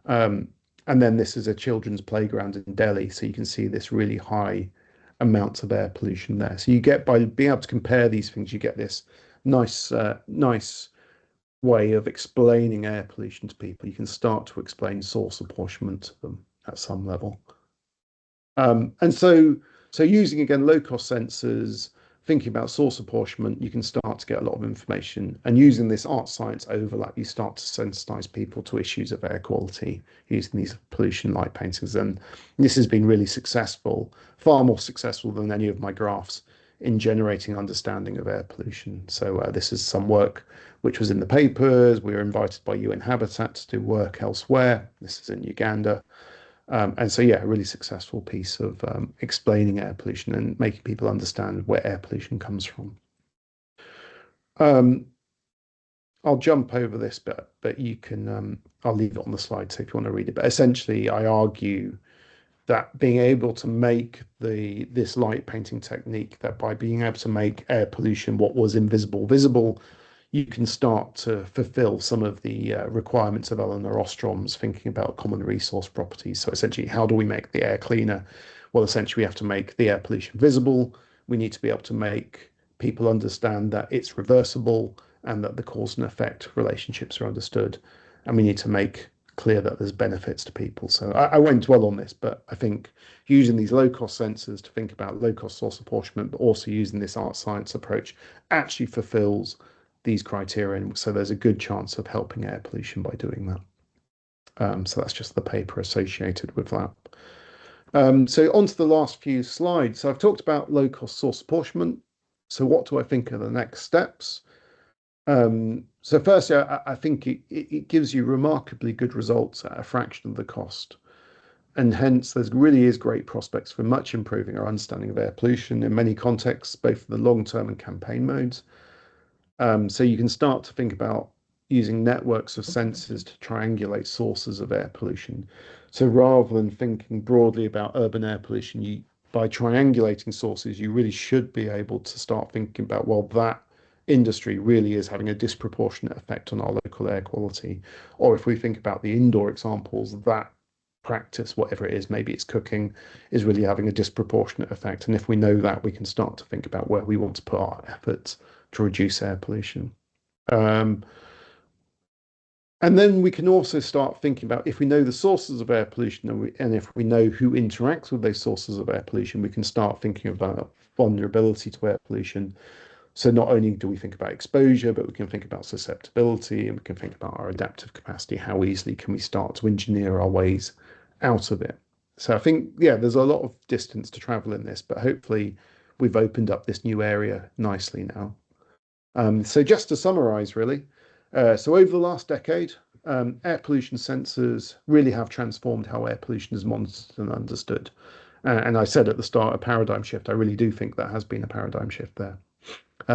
Um, and then this is a children's playground in Delhi. So you can see this really high amounts of air pollution there. So you get, by being able to compare these things, you get this nice way of explaining air pollution to people. You can start to explain source apportionment to them at some level. And so using, again, low-cost sensors, thinking about source apportionment, you can start to get a lot of information. And using this art science overlap, you start to sensitize people to issues of air quality using these pollution light paintings. And this has been really successful, far more successful than any of my graphs in generating understanding of air pollution. So this is some work which was in the papers. We were invited by UN Habitat to do work elsewhere. This is in Uganda. And so, yeah, a really successful piece of explaining air pollution and making people understand where air pollution comes from. I'll jump over this bit, but you can, I'll leave it on the slide. So if you want to read it, but essentially I argue that being able to make this light painting technique, that by being able to make air pollution, what was invisible, visible, you can start to fulfill some of the requirements of Eleanor Ostrom's thinking about common resource properties. So essentially, how do we make the air cleaner? Well, essentially, we have to make the air pollution visible. We need to be able to make people understand that it's reversible and that the cause and effect relationships are understood. And we need to make clear that there's benefits to people. So I won't dwell on this, but I think using these low-cost sensors to think about low-cost source apportionment, but also using this art science approach actually fulfills these criteria. So there's a good chance of helping air pollution by doing that. So that's just the paper associated with that. So on to the last few slides. So I've talked about low-cost source apportionment. So what do I think are the next steps? So firstly, I think it gives you remarkably good results at a fraction of the cost. And hence, there really is great prospects for much improving our understanding of air pollution in many contexts, both for the long-term and campaign modes. So you can start to think about using networks of sensors to triangulate sources of air pollution. So rather than thinking broadly about urban air pollution, by triangulating sources, you really should be able to start thinking about, well, that industry really is having a disproportionate effect on our local air quality. Or if we think about the indoor examples, that practice, whatever it is, maybe it's cooking, is really having a disproportionate effect. And if we know that, we can start to think about where we want to put our efforts to reduce air pollution. And then we can also start thinking about, if we know the sources of air pollution and if we know who interacts with those sources of air pollution, we can start thinking about vulnerability to air pollution. So not only do we think about exposure, but we can think about susceptibility, and we can think about our adaptive capacity. How easily can we start to engineer our ways out of it? So I think, yeah, there's a lot of distance to travel in this, but hopefully we've opened up this new area nicely now. So just to summarize, really, so over the last decade, air pollution sensors really have transformed how air pollution is monitored and understood. And I said at the start, a paradigm shift. I really do think that has been a paradigm shift there.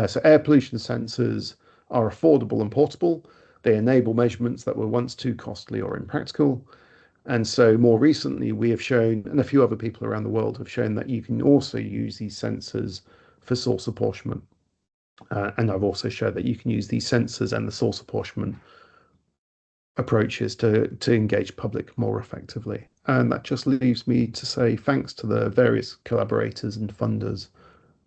So air pollution sensors are affordable and portable. They enable measurements that were once too costly or impractical. And so more recently, we have shown, and a few other people around the world have shown, that you can also use these sensors for source apportionment. And I've also showed that you can use these sensors and the source apportionment approaches to engage public more effectively. And that just leaves me to say thanks to the various collaborators and funders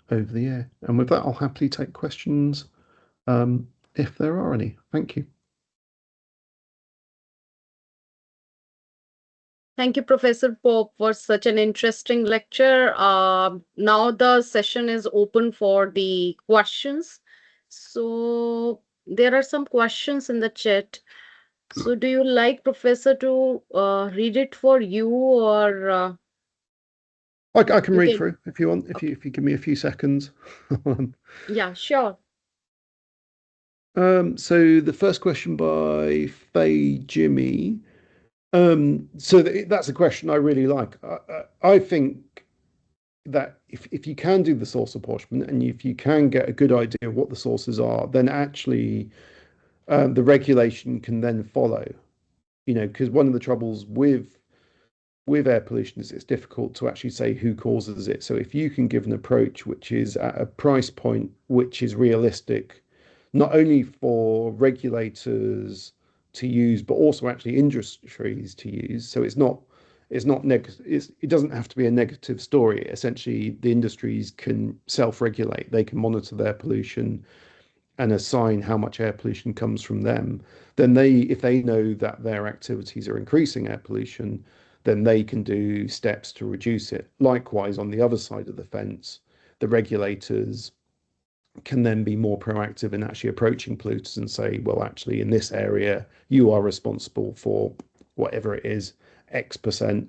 over the year. And with that, I'll happily take questions if there are any. Thank you.
Thank you, Professor Pope, for such an interesting lecture. Now the session is open for the questions. So there are some questions in the chat. So, do you like Professor to read it for you, or
I can
you
read
can?
through if you want,
Okay.
if you give me a few seconds.
Yeah, sure.
So the first question by Faye Jimmy. That's a question I really like. I think that if you can do the source apportionment and if you can get a good idea of what the sources are, then actually the regulation can then follow. You know, because one of the troubles with air pollution is it's difficult to actually say who causes it. So if you can give an approach which is at a price point which is realistic, not only for regulators to use, but also actually industries to use. So it doesn't have to be a negative story. Essentially, the industries can self-regulate. They can monitor their pollution and assign how much air pollution comes from them, then if they know that their activities are increasing air pollution, then they can do steps to reduce it. Likewise, on the other side of the fence, the regulators can then be more proactive in actually approaching polluters and say, well, actually, in this area, you are responsible for whatever it is, X%.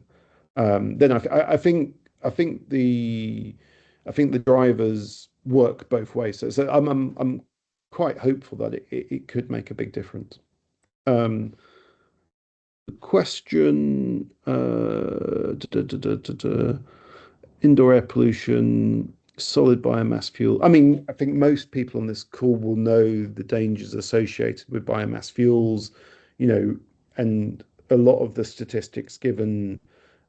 Then I think the I think the drivers work both ways. I'm quite hopeful that it could make a big difference. Um, the question indoor air pollution, solid biomass fuel. I mean, I think most people on this call will know the dangers associated with biomass fuels, you know, and a lot of the statistics given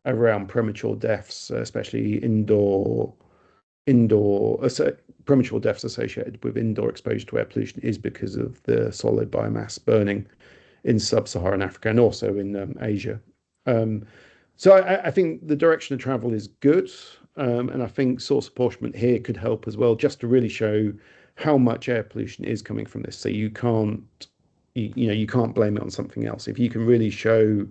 around premature deaths, especially indoor premature deaths associated with indoor exposure to air pollution is because of the solid biomass burning in sub-Saharan Africa and also in Asia. Um, I think the direction of travel is good, and I think source apportionment here could help as well, just to really show how much air pollution is coming from this. So you can't blame it on something else. If you can really show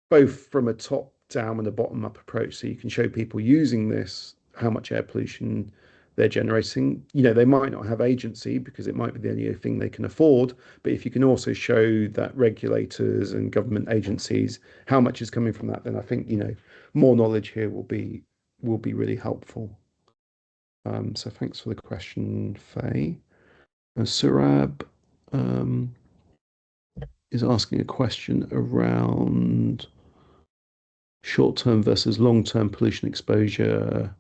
both from a top down and a bottom up approach. So you can show people using this how much air pollution they're generating. You know, they might not have agency because it might be the only thing they can afford. But if you can also show that regulators and government agencies how much is coming from that, then I think, more knowledge here will be really helpful. So thanks for the question, Faye. Surab um, is asking a question around short-term versus long-term pollution exposure.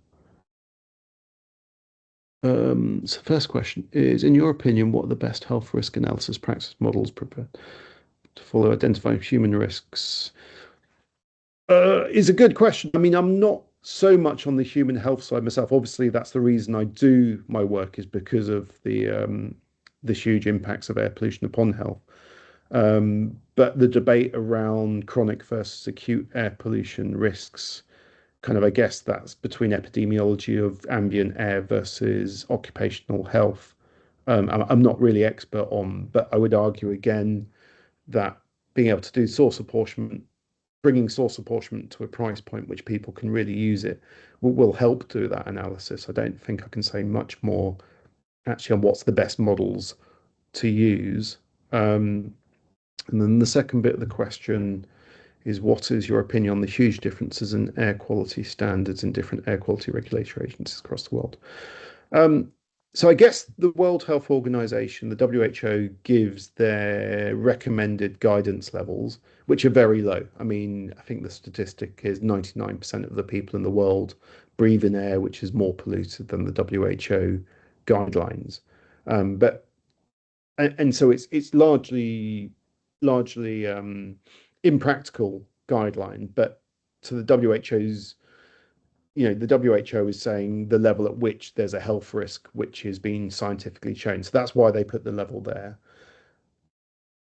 So first question is, in your opinion, what are the best health risk analysis practice models prepared to follow identifying human risks? Is a good question. I mean, I'm not so much on the human health side myself. Obviously, that's the reason I do my work is because of the huge impacts of air pollution upon health. But the debate around chronic versus acute air pollution risks kind of, I guess that's between epidemiology of ambient air versus occupational health. I'm not really expert on, but I would argue again that being able to do source apportionment, bringing source apportionment to a price point which people can really use it, will help do that analysis. I don't think I can say much more actually on what's the best models to use. Um, and then the second bit of the question is what is your opinion on the huge differences in air quality standards in different air quality regulatory agencies across the world? Um, so I guess the World Health Organization, the WHO, gives their recommended guidance levels, which are very low. I mean, I think the statistic is 99% of the people in the world breathe in air which is more polluted than the WHO guidelines. But and so it's largely impractical guideline, but to the WHO's, the WHO is saying the level at which there's a health risk which has been scientifically shown. So that's why they put the level there.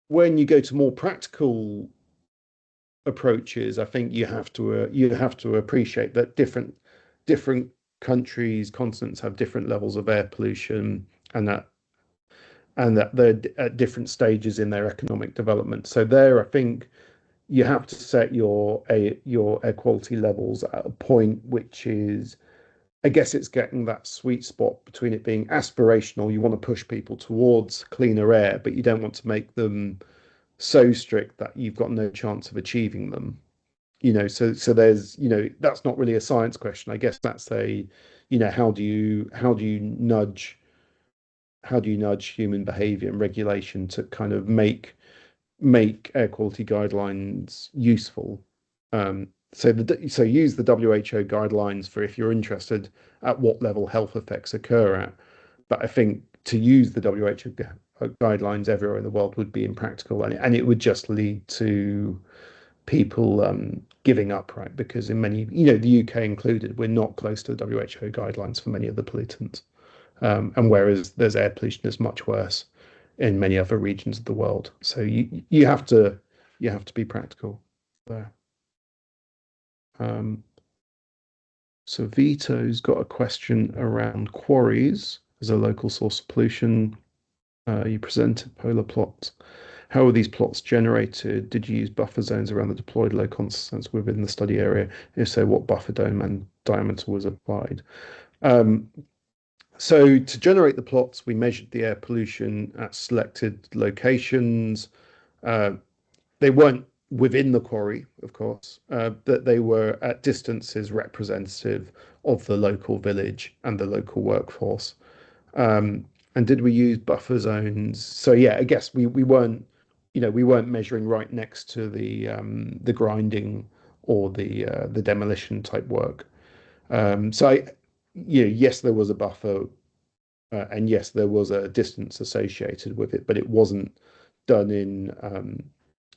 When you go to more practical approaches, I think you have to appreciate that different countries, continents have different levels of air pollution, and that they're at different stages in their economic development. So there, I think you have to set your air quality levels at a point which is, I guess, it's getting that sweet spot between it being aspirational. You want to push people towards cleaner air, but you don't want to make them so strict that you've got no chance of achieving them. So there's, that's not really a science question. I guess that's a, how do you nudge human behavior and regulation to kind of make air quality guidelines useful. So use the WHO guidelines for if you're interested at what level health effects occur at. But I think to use the WHO guidelines everywhere in the world would be impractical, and it would just lead to people giving up, right? Because in many, the UK included, we're not close to the WHO guidelines for many of the pollutants. And whereas there's air pollution is much worse in many other regions of the world. So you have to be practical there. Um, so Vito's got a question around quarries as a local source of pollution. You presented polar plots. How were these plots generated? Did you use buffer zones around the deployed low constants within the study area? If so, what buffer dome and diameter was applied? Um, So to generate the plots, we measured the air pollution at selected locations. Uh, they weren't within the quarry, of course, but they were at distances representative of the local village and the local workforce. Um, and did we use buffer zones? So yeah, I guess we weren't measuring right next to the grinding or the demolition type work. Yes, there was a buffer, and yes, there was a distance associated with it, but done in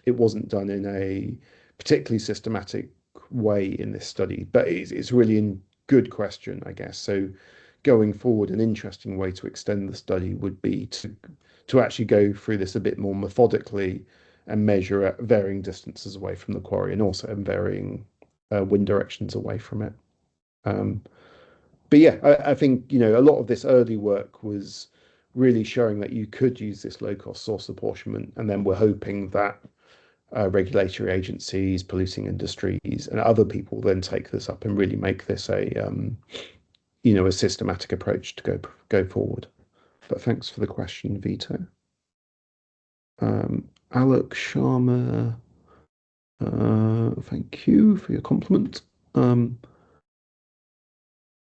it wasn't done in a particularly systematic way in this study. But it's really a good question, I guess. So going forward, an interesting way to extend the study would be to actually go through this a bit more methodically and measure at varying distances away from the quarry and also in varying wind directions away from it. Um, but yeah, I think a lot of this early work was really showing that you could use this low cost source apportionment, and then we're hoping that regulatory agencies, policing industries, and other people then take this up and really make this a systematic approach to go forward. But thanks for the question, Vito. Alok Sharma, thank you for your compliment.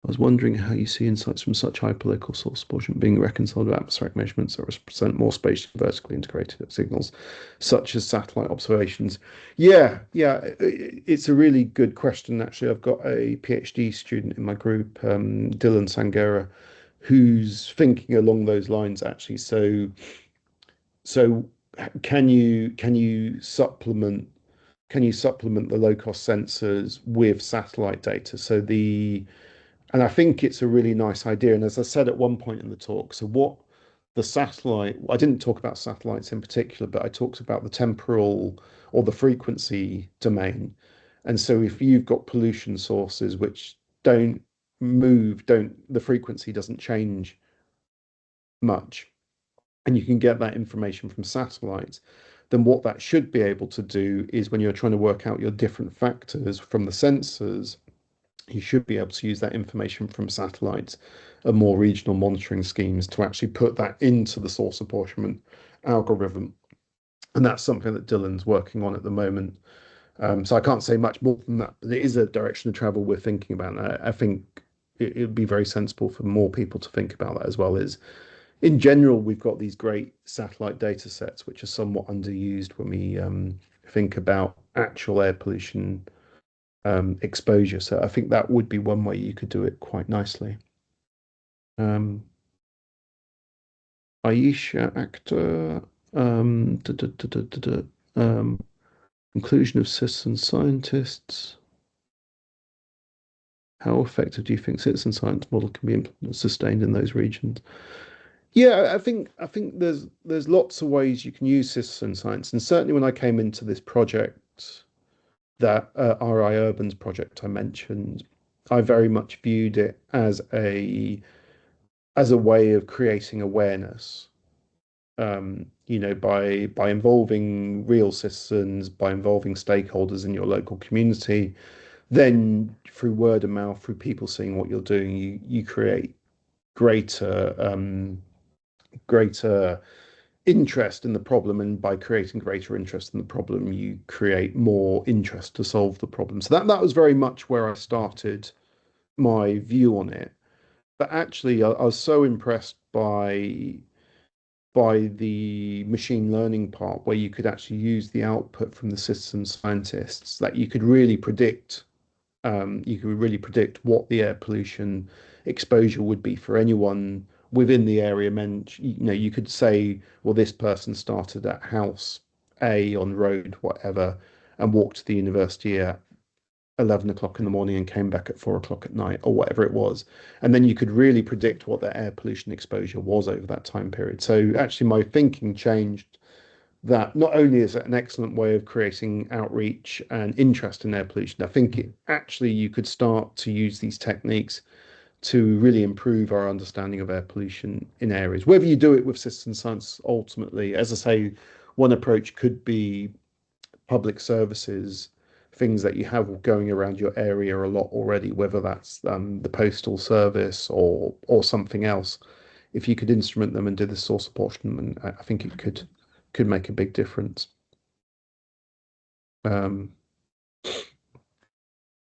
I was wondering how you see insights from such hyperlocal source portion being reconciled with atmospheric measurements that represent more spatially vertically integrated signals, such as satellite observations. Yeah, yeah, it's a really good question. Actually, I've got a PhD student in my group, Dylan Sangera, who's thinking along those lines. Actually, so can you supplement the low cost sensors with satellite data? And I think it's a really nice idea. And as I said at one point in the talk, so what the satellite, I didn't talk about satellites in particular, but I talked about the temporal or the frequency domain. And so if you've got pollution sources which don't the frequency doesn't change much, and you can get that information from satellites, then what that should be able to do is when you're trying to work out your different factors from the sensors, you should be able to use that information from satellites and more regional monitoring schemes to actually put that into the source apportionment algorithm. And that's something that Dylan's working on at the moment. So I can't say much more than that, but it is a direction of travel we're thinking about. And I think it would be very sensible for more people to think about that as well. Is in general, we've got these great satellite data sets, which are somewhat underused when we think about actual air pollution exposure. So I think that would be one way you could do it quite nicely. Um, Aisha actor, inclusion of citizen scientists. How effective do you think citizen science model can be implemented, sustained in those regions? Yeah, I think there's lots of ways you can use citizen science, and certainly when I came into this project, that RI Urbans project I mentioned, I very much viewed it as a way of creating awareness, by involving real citizens, by involving stakeholders in your local community. Then through word of mouth, through people seeing what you're doing, you create greater interest in the problem, and by creating greater interest in the problem, you create more interest to solve the problem. So that was very much where I started my view on it. But actually, I was so impressed by the machine learning part, where you could actually use the output from the system scientists, that you could really predict what the air pollution exposure would be for anyone within the area. You could say, well, this person started at house A on road whatever and walked to the university at 11 o'clock in the morning and came back at 4 o'clock at night, or whatever it was. And then you could really predict what their air pollution exposure was over that time period. So actually, my thinking changed, that not only is it an excellent way of creating outreach and interest in air pollution, I think actually you could start to use these techniques to really improve our understanding of air pollution in areas. Whether you do it with citizen science, ultimately, as I say, one approach could be public services, things that you have going around your area a lot already, whether that's the postal service or something else. If you could instrument them and do the source apportionment, I think it could make a big difference. Um,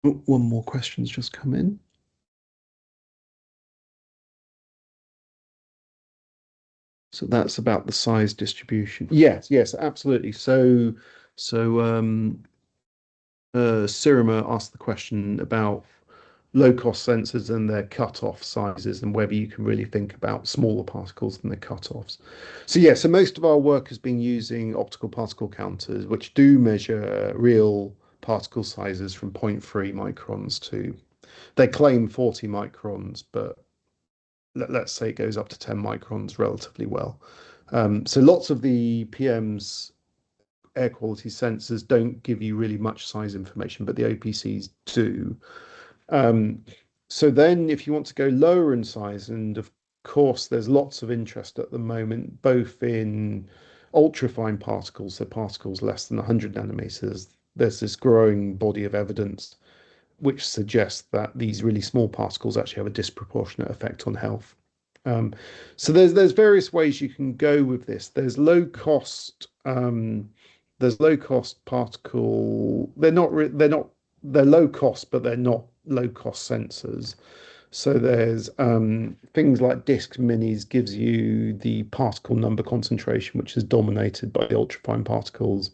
one more question's just come in. So that's about the size distribution. Yes, yes, absolutely. So Sirima asked the question about low-cost sensors and their cut-off sizes, and whether you can really think about smaller particles than the cut-offs. So yeah, so most of our work has been using optical particle counters, which do measure real particle sizes from zero point 0.3 microns to, they claim 40 microns, but let's say it goes up to 10 microns relatively well. So lots of the PM's air quality sensors don't give you really much size information, but the OPCs do. Um, so then if you want to go lower in size, and of course there's lots of interest at the moment, both in ultrafine particles, so particles less than 100 nanometers. There's this growing body of evidence which suggests that these really small particles actually have a disproportionate effect on health. Um, so there's various ways you can go with this. There's low cost particle. They're low cost, but they're not low cost sensors. So there's things like Disk Minis gives you the particle number concentration, which is dominated by the ultrafine particles.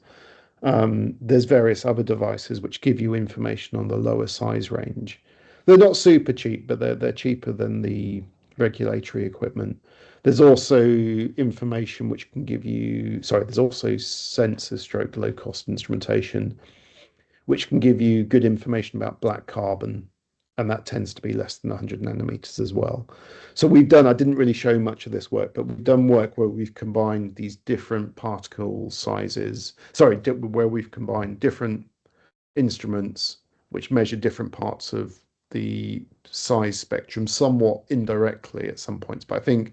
There's various other devices which give you information on the lower size range. They're not super cheap, but they're cheaper than the regulatory equipment. There's also information which can give you, sorry, there's also sensor stroke low cost instrumentation, which can give you good information about black carbon, and that tends to be less than 100 nanometers as well. So I didn't really show much of this work, but we've done work where we've combined these different particle sizes, where we've combined different instruments which measure different parts of the size spectrum somewhat indirectly at some points. But I think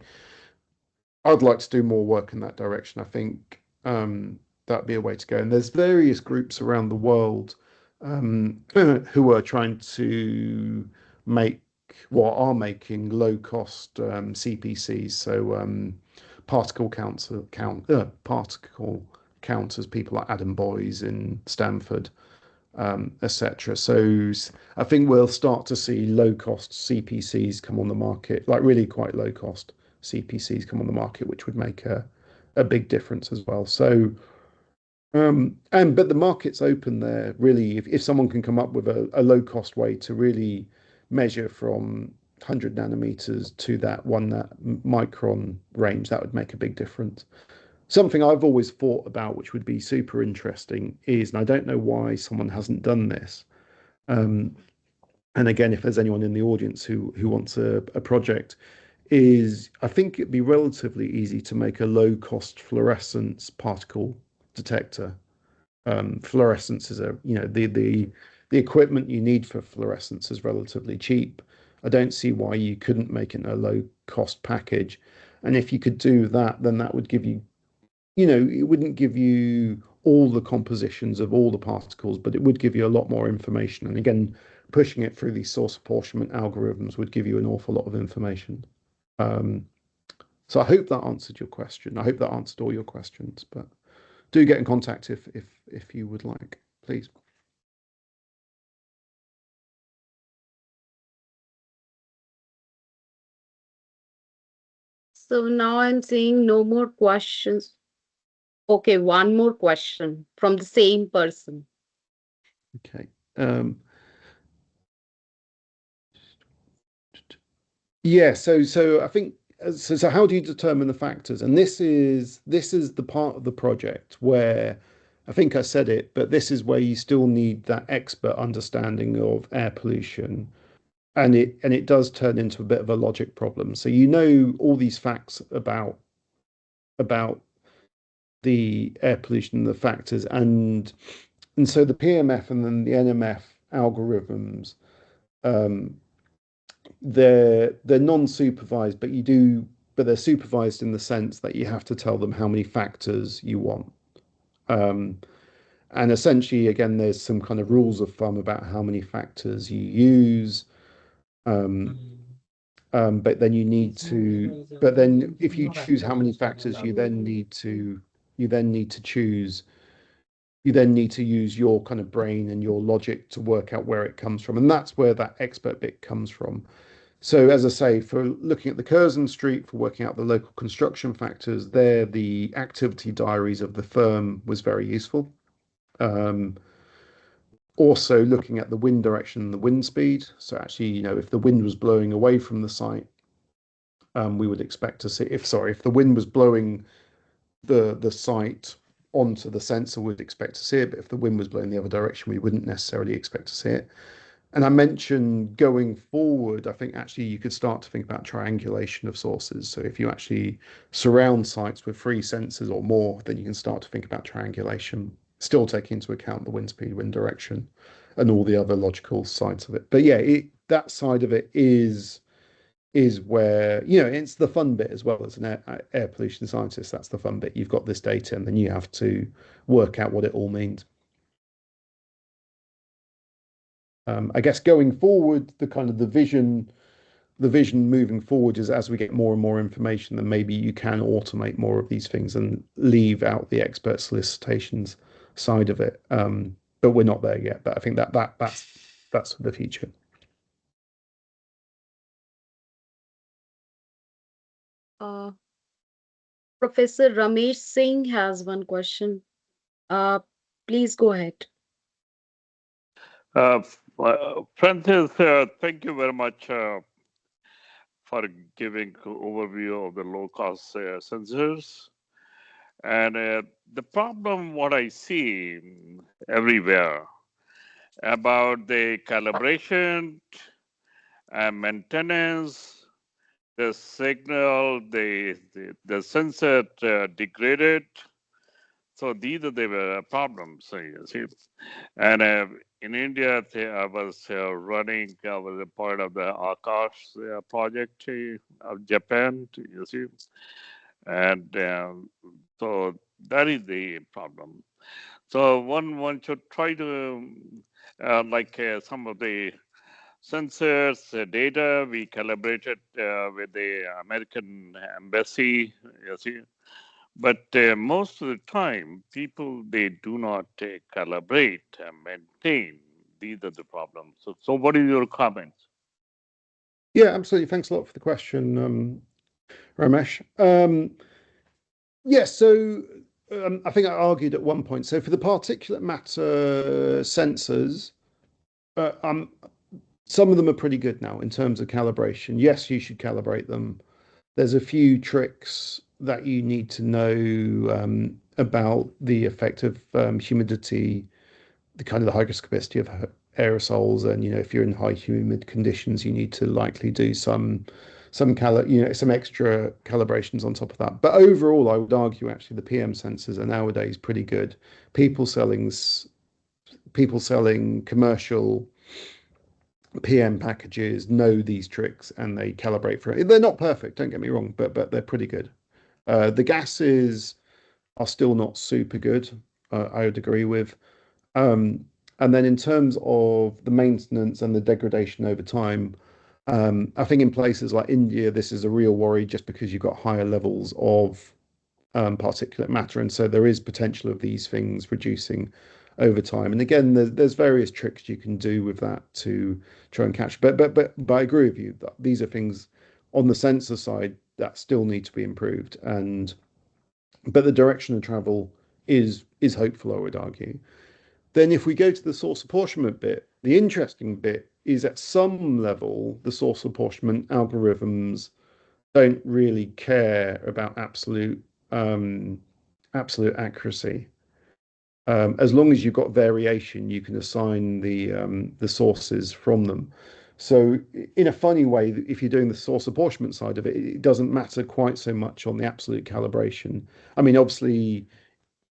I'd like to do more work in that direction. I think that'd be a way to go. And there's various groups around the world who are trying to make, are making low cost CPCs. So particle counters, people like Adam Boys in Stanford, etc. So I think we'll start to see low cost CPCs come on the market, like really quite low cost CPCs come on the market, which would make a big difference as well. So but the market's open there really. If someone can come up with a low cost way to really measure from 100 nanometers to that micron range, that would make a big difference. Something I've always thought about, which would be super interesting, is, and I don't know why someone hasn't done this. Um, and again, if there's anyone in the audience who wants a project, is I think it'd be relatively easy to make a low cost fluorescence particle detector. Fluorescence is the equipment you need for fluorescence is relatively cheap. I don't see why you couldn't make it a low cost package. And if you could do that, then that would give you, it wouldn't give you all the compositions of all the particles, but it would give you a lot more information. And again, pushing it through these source apportionment algorithms would give you an awful lot of information. Um, So I hope that answered your question. I hope that answered all your questions, but do get in contact if you would like, please.
So now I'm seeing no more questions. Okay, one more question from the same person.
Okay. Yeah, so I think so how do you determine the factors? And this is the part of the project where I think I said it, but this is where you still need that expert understanding of air pollution. And it does turn into a bit of a logic problem. So you know all these facts about the air pollution, the factors, and so the PMF and then the NMF algorithms, um, they're non-supervised, but they're supervised in the sense that you have to tell them how many factors you want. Um, and essentially, again, there's some kind of rules of thumb about how many factors you use. Um, but then you need to, but then if you choose how many factors, you then need to choose, you then need to use your kind of brain and your logic to work out where it comes from. And that's where that expert bit comes from. So, as I say, for looking at the Curzon Street, for working out the local construction factors, there the activity diaries of the firm was very useful. Um, Also, looking at the wind direction and the wind speed. So, actually, if the wind was blowing away from the site, we would expect to see. If the wind was blowing the site onto the sensor, we'd expect to see it. But if the wind was blowing the other direction, we wouldn't necessarily expect to see it. And I mentioned going forward, I think actually you could start to think about triangulation of sources. So if you actually surround sites with three sensors or more, then you can start to think about triangulation, still taking into account the wind speed, wind direction, and all the other logical sides of it. But yeah, that side of it is where, it's the fun bit as well as an air pollution scientist. That's the fun bit. You've got this data and then you have to work out what it all means. I guess going forward, the vision moving forward is as we get more and more information, then maybe you can automate more of these things and leave out the expert solicitations side of it. But we're not there yet. But I think that's the future.
Uh, Professor Ramesh Singh has one question. Uh, please go ahead.
Francis, thank you very much for giving overview of the low cost sensors. And the problem, what I see everywhere about the calibration and maintenance, the signal, the sensor degraded. So these are the problems, you see. And in India, I was running, I was a part of the Akash project of Japan, you see. And so that is the problem. So one should try to, like some of the sensors data, we collaborated with the American embassy, you see. But most of the time, people, they do not collaborate and maintain. These are the problems. So what is your comments?
Yeah, absolutely. Thanks a lot for the question, Ramesh. Yes, so I think I argued at one point. So for the particulate matter sensors, uh, um, some of them are pretty good now in terms of calibration. Yes, you should calibrate them. There's a few tricks that you need to know about the effect of humidity, the kind of the hygroscopicity of aerosols, and if you're in high humid conditions, you need to likely do some extra calibrations on top of that. But overall, I would argue actually the PM sensors are nowadays pretty good. People selling people selling commercial PM packages know these tricks and they calibrate for it. They're not perfect, don't get me wrong, but they're pretty good. The gases are still not super good. I would agree with. Um, and then in terms of the maintenance and the degradation over time, I think in places like India, this is a real worry just because you've got higher levels of particulate matter, and so there is potential of these things reducing over time. And again, there's various tricks you can do with that to try and catch. But I agree with you that these are things on the sensor side that still need to be improved. And but the direction of travel is hopeful, I would argue. Then if we go to the source apportionment bit, the interesting bit is at some level the source apportionment algorithms don't really care about absolute accuracy. As long as you've got variation, you can assign the sources from them. So in a funny way, if you're doing the source apportionment side of it, it doesn't matter quite so much on the absolute calibration. I mean, obviously,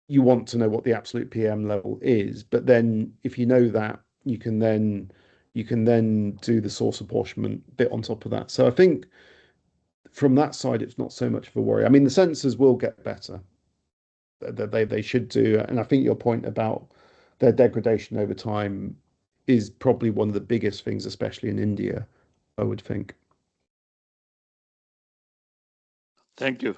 you want to know what the absolute PM level is, but then if you know that, you can then do the source apportionment bit on top of that. So I think from that side, it's not so much of a worry. I mean, the sensors will get better. They should do, and I think your point about their degradation over time is probably one of the biggest things, especially in India, I would think.
Thank you.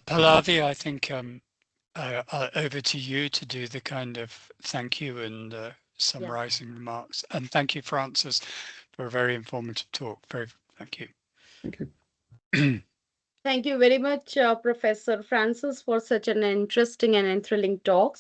Pallavi, I think over to you to do the kind of thank you and
Yeah.
summarizing remarks. And thank you, Francis, for a very informative talk. Thank you.
Thank you.
Thank you very much, Professor Francis, for such an interesting and enthralling talk.